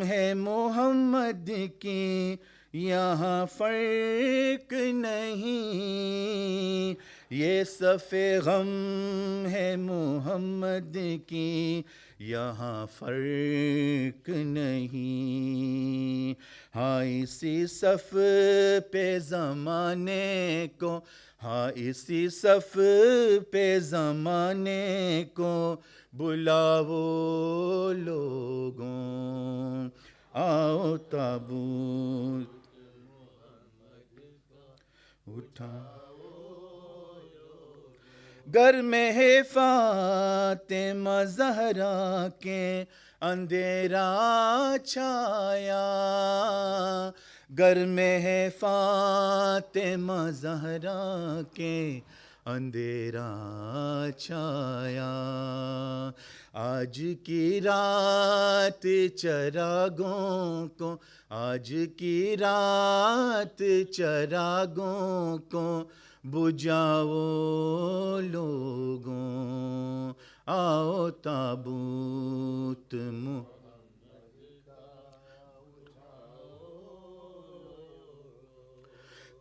ہے محمد کی، یہاں فرق نہیں، یہ صف غم ہے محمد کی، یہاں فرق نہیں، ہاں اسی صف پہ زمانے کو، ہاں اسی صف پہ زمانے کو بلاؤ لوگوں، آؤ تابوت اٹھاؤ، گھر میں ہے فاطمہ زہرا کے اندھیرا چھایا، گھر میں ہے فاطمہ زہرا کے اندھیرا چھایا، آج کی رات چراغوں کو، آج کی رات چراغوں کو بجھاؤ لوگوں، آؤ تابوت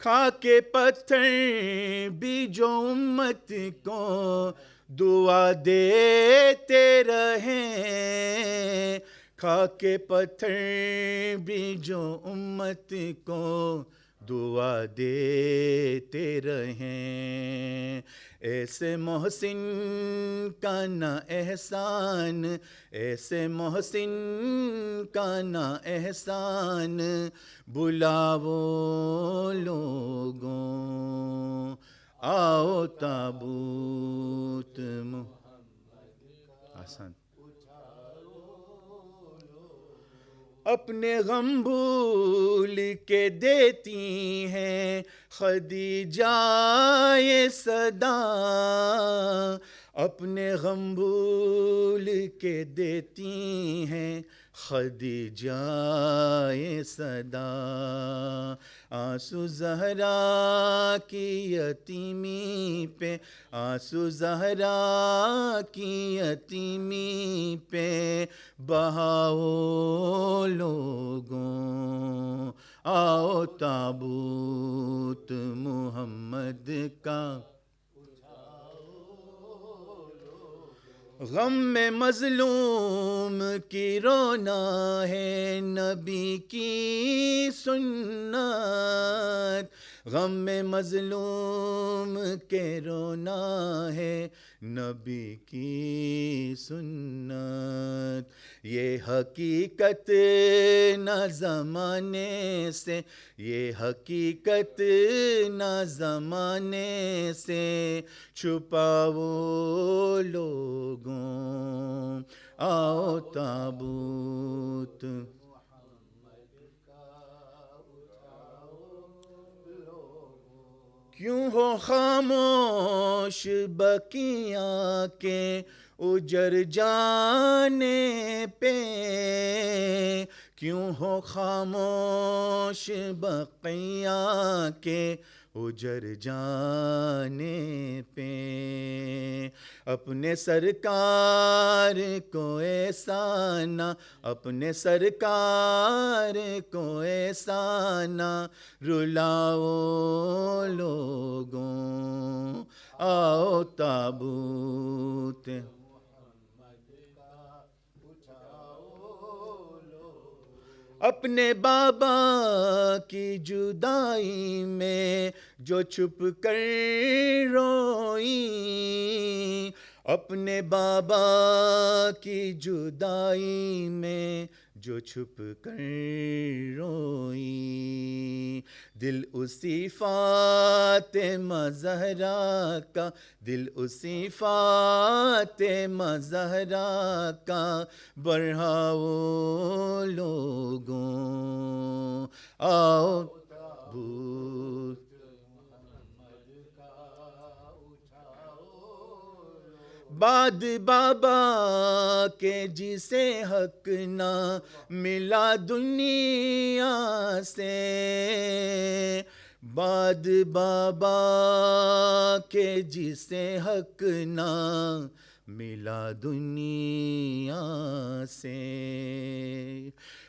کھا کے پتھر بھی جو امت کو دعا دیتے رہیں، کھا کے پتھر بھی جو امت کو دعا دیتے رہیں، ایسے محسن کا نہ احسان، ایسے محسن کا نہ احسان بلاؤ لوگوں، آؤ تابوت آسان، اپنے غم بھول کے دیتی ہیں خدیجہ یہ صدا، اپنے غم بھول کے دیتی ہیں خدیجہ یہ صدا، آنسو زہرا کی یتیمی پہ، آنسو زہرا کی یتیمی پہ بہاؤ لوگوں، آؤ تابوت محمد کا غم میں مظلوم کی رونا ہے نبی کی سنت، غم میں مظلوم کے رونا ہے نبی کی سنت، یہ حقیقت نہ زمانے سے، یہ حقیقت نہ زمانے سے چھپاؤ لوگوں، آؤ تابوت کیوں ہو خاموش بقیہ کے اجر جانے پہ، کیوں ہو خاموش بقیہ کے उजर जाने पे अपने सरकार को ऐसा ना, अपने सरकार को ऐसा ना रुलाओ लोगों, आओ ताबूत अपने बाबा की जुदाई में जो छुप कर रोई, अपने बाबा की जुदाई में जो छुप कर रोई, दिल उसी फातिमा ज़हरा का, दिल उसी फातिमा ज़हरा का बढ़ाओ लोगों, आओ ताबूत बाद बाबा के जिसे हक ना मिला दुनिया से, बाद बाबा के जिसे हक ना मिला दुनिया से,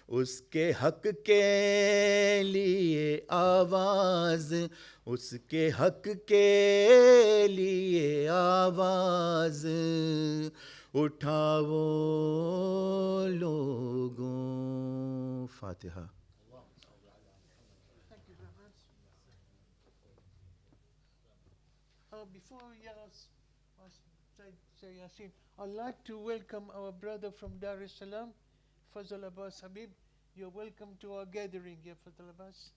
उसके हक के लिए आवाज़, उसके हक के लिए आवाज़ उठाओ लोगों। फातिहा। Thank you very much. Before we say Yasin, I'd like to welcome our brother from Dar es Salaam, Fazal Abbas Habib. You're welcome to our gathering here, Fazal Abbas.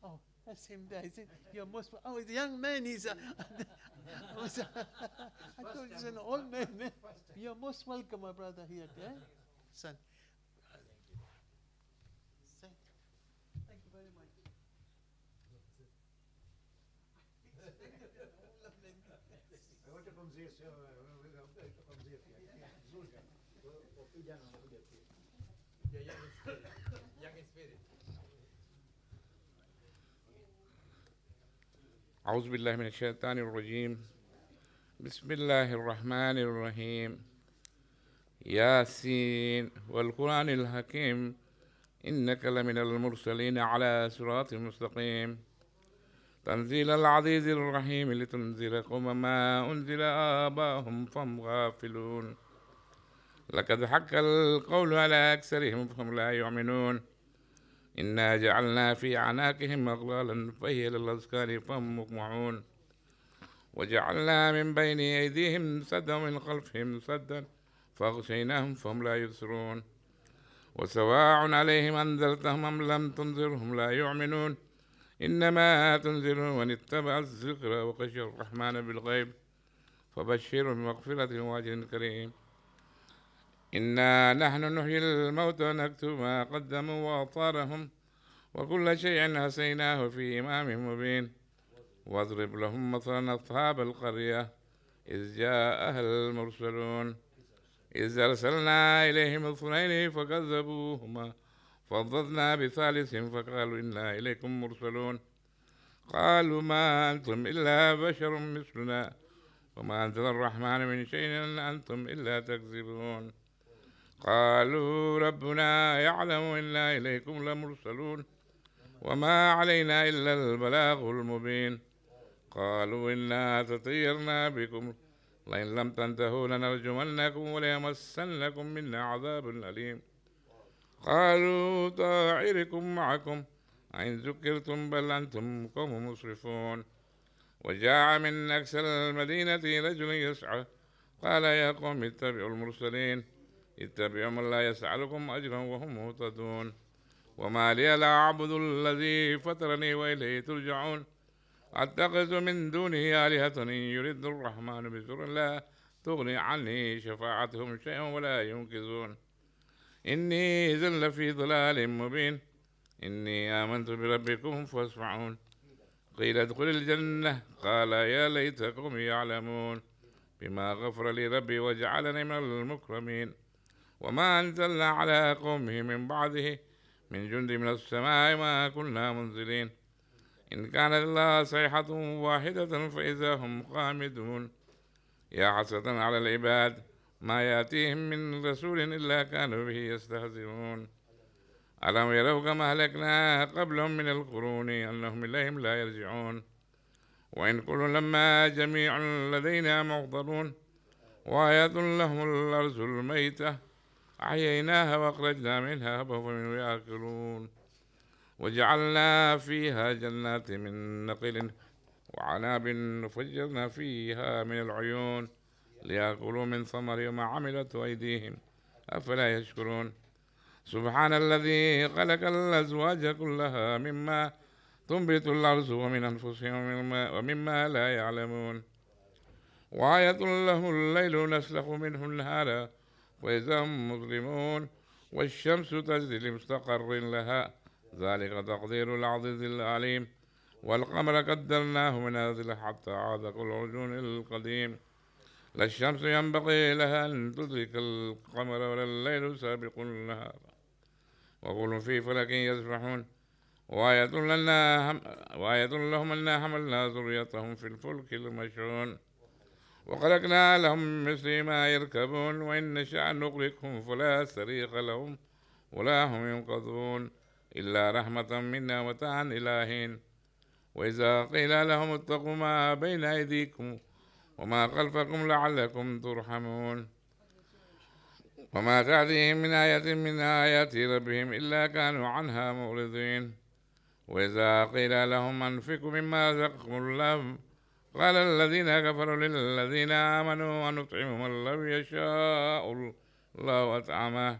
Oh, that's him there. Is it? You're most. Oh, the young man is. I thought he's an old man. You're most welcome, my brother, here. Yeah? Son. Thank you very much. أعوذ بالله من الشيطان الرجيم. بسم الله الرحمن الرحيم. ياسين والقرآن الحكيم إنك لمن المرسلين على صراط مستقيم. تنزيل العزيز الرحيم لتنذر قوما ما أنزل آباءهم فهم غافلون. لقد حق القول على أكثرهم فهم لا يؤمنون. إنا جعلنا في أعناقهم أغلالا فهي للأذقان فهم مقمحون. وجعلنا من بين أيديهم سدا ومن خلفهم سدا فأغشيناهم فهم لا يبصرون. وسواء عليهم أنذرتهم أم لم تنذرهم لا يؤمنون. إنما تنذر من اتبع الذكر وخشي الرحمن بالغيب فبشره بمغفرة وأجر كريم. إنا نحن نحيي الموتى ونكتب ما قدموا وآثارهم وكل شيء حصيناه في إمام مبين. واضرب لهم مثلا أصحاب القرية إذ جاءها المرسلون إذ أرسلنا إليهم اثنين فكذبوهما فضلنا بثالث فقالوا إنا إليكم مرسلون. قالوا ما أنتم إلا بشر مثلنا وما أنزل الرحمن من شيء إن أنتم إلا تكذبون. قالوا ربنا يعلم إنا إليكم لمرسلون وما علينا إلا البلاغ المبين. قالوا إنا تطيرنا بكم لئن لم تنتهوا لنرجمنكم وليمسنكم منا عذاب أليم. قالوا طائركم معكم أئن ذكرتم بل أنتم قوم مسرفون. وجاء من أقصى المدينة رجل يسعى قال يا قوم اتبعوا المرسلين اتبعوا من لا يسألكم أجرا وهم مهتدون. وما لي لا أعبد الذي فطرني وإليه ترجعون. أتخذ من دونه آلهة إن يرد الرحمن بضر لا تغني عني شفاعتهم شيئا ولا ينقذون. إني إذا لفي ضلال مبين. إني آمنت بربكم فاسمعون. قيل ادخل الجنة قال يا ليت قومي يعلمون بما غفر لي ربي وجعلني من المكرمين. وما أنزلنا على قومه من بعده من جند من السماء ما كنا منزلين. إن كانت إلا صيحة واحدة فإذا هم خامدون يا حسرة على العباد ما يأتيهم من رسول إلا كانوا به يستهزئون ألم يروا كما أهلكنا قبلهم من القرون أنهم إليهم لا يرجعون وإن كل لما جميع لدينا محضرون وآية لهم الأرض الميتة أحييناها وأخرجنا منها فهم يأكلون وجعلنا فيها جنات من نخيل وعناب وفجرنا فيها من العيون ليأكلوا من ثمر ما عملت أيديهم أفلا يشكرون سبحان الذي خلق الأزواج كلها مما تنبت الأرض ومن أنفسهم ومما لا يعلمون وآية لهم الليل نسلخ منه النهار وإذا هم مظلمون والشمس تجري لمستقر لها ذلك تقدير العزيز العليم والقمر قدرناه منازل حتى عاد كالعرجون القديم لا الشمس ينبغي لها أن تدرك القمر ولا الليل سابق النهار وكل في فلك يسبحون وآية لهم أنا حملنا ذريتهم في الفلك المشحون وخلقنا لهم مثل ما يركبون وإن نشأ نغرقهم فلا صريخ لهم ولا هم ينقذون إلا رحمة منا متاعا إلى حين وإذا قيل لهم اتقوا ما بين أيديكم وما خلفكم لعلكم ترحمون وما تأتيهم من آية من آيات ربهم إلا كانوا عنها معرضين وإذا قيل لهم أنفقوا مما رزقكم الله قال الذين كفروا للذين آمنوا ونطعم من لو يشاء الله أطعمه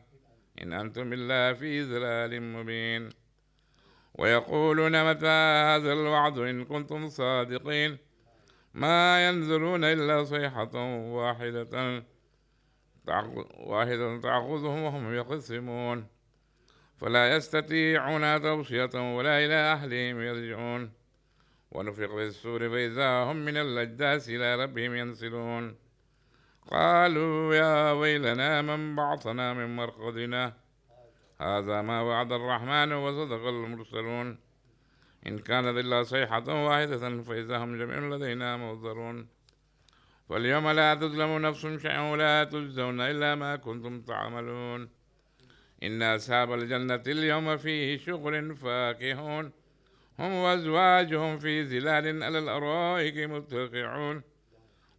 إن أنتم إلا في ضلال مبين ويقولون متى هذا الوعد إن كنتم صادقين ما ينظرون إلا صيحة واحدة تأخذهم وهم يخصمون فلا يستطيعون توصية ولا إلى أهلهم يرجعون ونفخ في السور فإذا هم من الأجداث إلى ربهم ينسلون قالوا يا ويلنا من بعثنا من مرقدنا هذا ما وعد الرحمن وصدق المرسلون إن كانت إلا صيحة واحدة فإذا هم جميع لدينا محضرون فاليوم لا تظلم نفس شيئا ولا تجزون إلا ما كنتم تعملون إن أصحاب الجنة اليوم فيه شغل فاكهون هم وأزواجهم في ظلال على الأرائك متكئون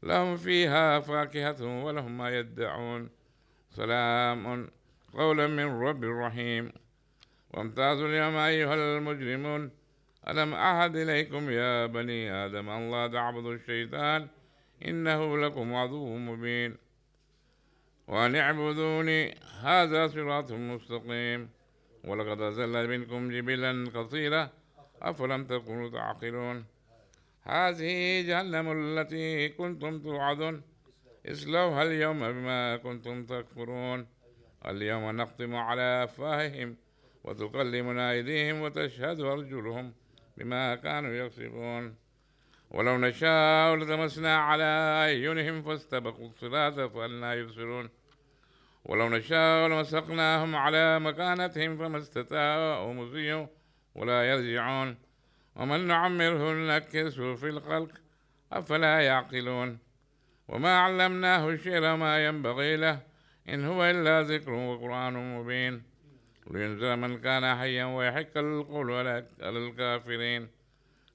لهم فيها فاكهة ولهم ما يدعون سلام قولا من رب رحيم وامتازوا اليوم أيها المجرمون ألم أعهد إليكم يا بني آدم أن لا تعبدوا الشيطان إنه لكم عدو مبين وأن اعبدوني هذا صراط مستقيم ولقد أزل منكم جبلا كثيرا أفلم تكونوا تعقلون هذه جهنم التي كنتم توعدون اصلوها اليوم بما كنتم تكفرون اليوم نختم على أفواههم وتكلمنا أيديهم وتشهد أرجلهم بما كانوا يكسبون ولو نشاء لطمسنا على أعينهم فاستبقوا الصراط فأنى يبصرون ولو نشاء لمسخناهم على مكانتهم فما استطاعوا مضيا ولا يرجعون ومن نعمره ننكسه في الخلق أفلا يعقلون وما علمناه الشعر ما ينبغي له إن هو إلا ذكر وقرآن مبين لينذر من كان حيا ويحق القول على الكافرين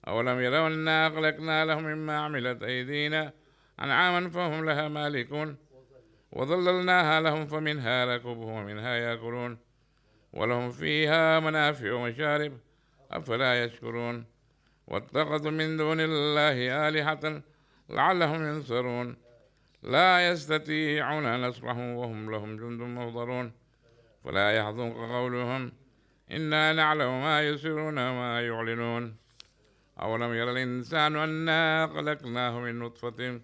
أولم يروا أنا خلقنا لهم مما عملت أيدينا أنعاما فهم لها مالكون وظللناها لهم فمنها ركوبهم ومنها يأكلون ولهم فيها منافع ومشارب أفلا يشكرون واتخذوا من دون الله آلهة لعلهم ينصرون لا يستطيعون نصرهم وهم لهم جند محضرون فلا يحزنك قولهم إنا نعلم ما يسرون وما يعلنون أولم ير الإنسان أنا خلقناه من نطفة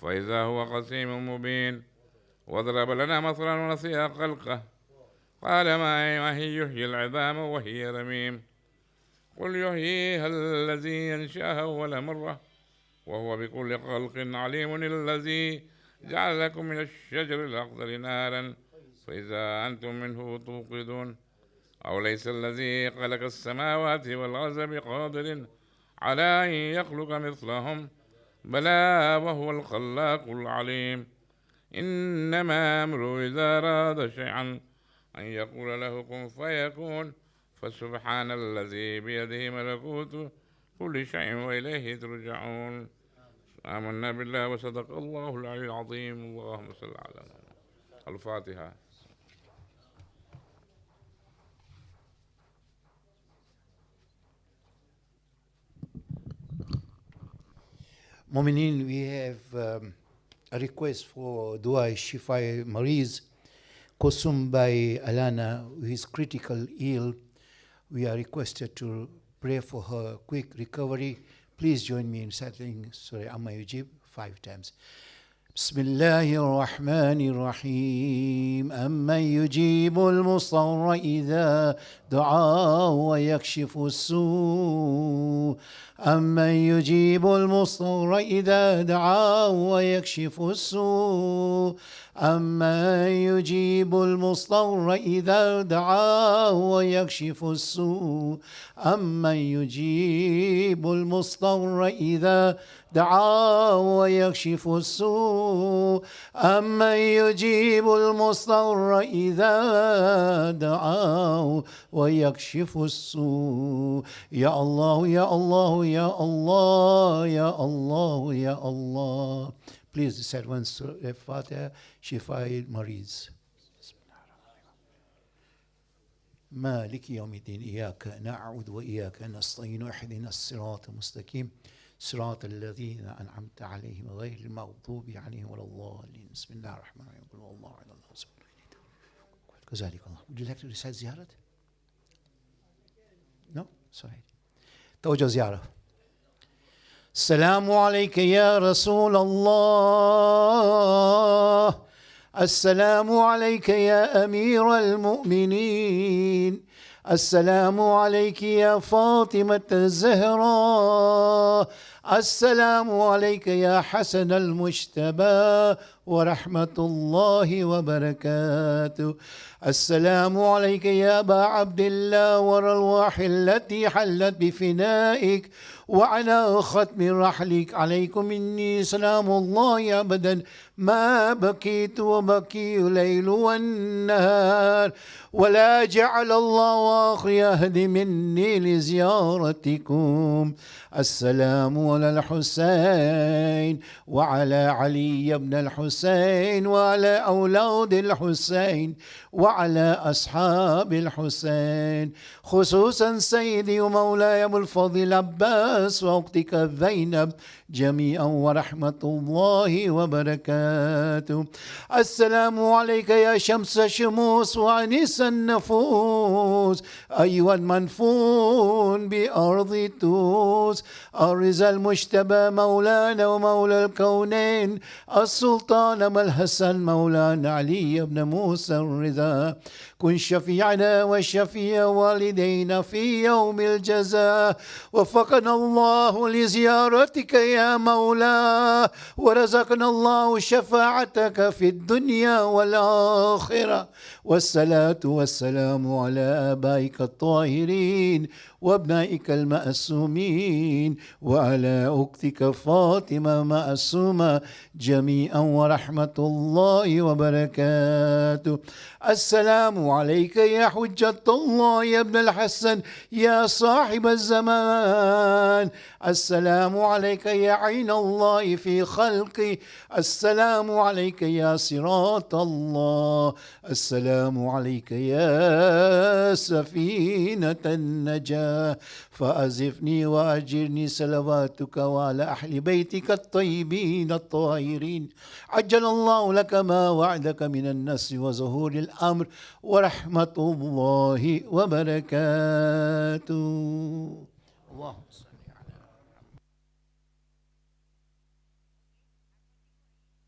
فإذا هو خصيم مبين وضرب لنا مثلا ونسي خلقه قال ما هي يحيي العظام وهي رميم قل يحييها الذي ينشأها أول مرة وهو بكل خلق عليم الذي جعل لكم من الشجر الأخضر نارا فإذا أنتم منه توقدون أو ليس الذي خلق السماوات والأرض بقادر على أن يخلق مثلهم بلى وهو الخلاق العليم إنما أمره إذا أراد شيئا أن يقول له كن فيكون فسبحان الذي بيده ملكوت كل شيء وإليه ترجعون آمنا بالله وصدق الله العلي العظيم اللهم صل على محمد الفاتحة. Mu'mineen, we have a request for Dua Shifai Mariz, Kusum by Alana, who is critically ill. We are requested to pray for her quick recovery. Please join me in reciting Surah Amma Yujib 5 times. بسم الله الرحمن الرحيم أمن يجيب المضطر إذا دعاه ويكشف السوء أمن يجيب المضطر إذا دعاه ويكشف السوء أمن يجيب المضطر إذا دعاه ويكشف السوء أمن يجيب المضطر إذا دعاه ويكشف السوء أمن يجيب المضطر إذا دعاه ويكشف السوء يا الله يا الله يا الله يا الله يا الله. Please recite once Surah Fatiha, Shifai Mariz. مالك يوم الدين إياك نعبد وإياك نستعين اهدنا الصراط المستقيم صراط الذين أنعمت عليهم غير المغضوب عليهم ولا الضالين. بسم الله الرحمن الرحيم قل هو الله أحد الله الصمد كذلك الله. Would you like to recite ziyarat? No? Sorry. توجه زيارة. السلام عليك يا رسول الله السلام عليك يا أمير المؤمنين السلام عليك يا فاطمة الزهراء السلام عليك يا حسن المجتبى ورحمة الله وبركاته السلام عليك يا أبا عبد الله والأرواح التي حلت بفنائك وعلى ختم رحلك عليكم مني سلام الله أبدا ما بكيت وبكي الليل والنهار ولا جعل الله آخر يهد مني لزيارتكم. السلام على الحسين وعلى علي بن الحسين وعلى أولاد الحسين وعلى أصحاب الحسين خصوصا سيدي ومولاي أبو الفضل عباس وأختك زينب جميعا ورحمة الله وبركاته. السلام عليك يا شمس الشموس وأنيس النفوس أيها المنفون بأرض توس الرضا المجتبى مولانا ومولى الكونين السلطان أبا الحسن مولانا علي بن موسى الرضا كن شفيعنا وشفيع والدينا في يوم الجزاء. وفقنا الله لزيارتك يا مولا ورزقنا الله شفاعتك في الدنيا والآخرة والصلاة والسلام على آبائك الطاهرين وابنائك المأسومين وعلى أختك فاطمة معصومة جميعا ورحمة الله وبركاته. السلام عليك يا حجة الله يا ابن الحسن يا صاحب الزمان السلام عليك يا عين الله في خلقي السلام عليك يا صراط الله السلام عليك يا سفينة النجاة فأزفني وأجرني صلواتك وعلى أهل بيتك الطيبين الطاهرين عجل الله لك ما وعدك من النصر وظهور الأمر ورحمة الله وبركاته. اللهم صل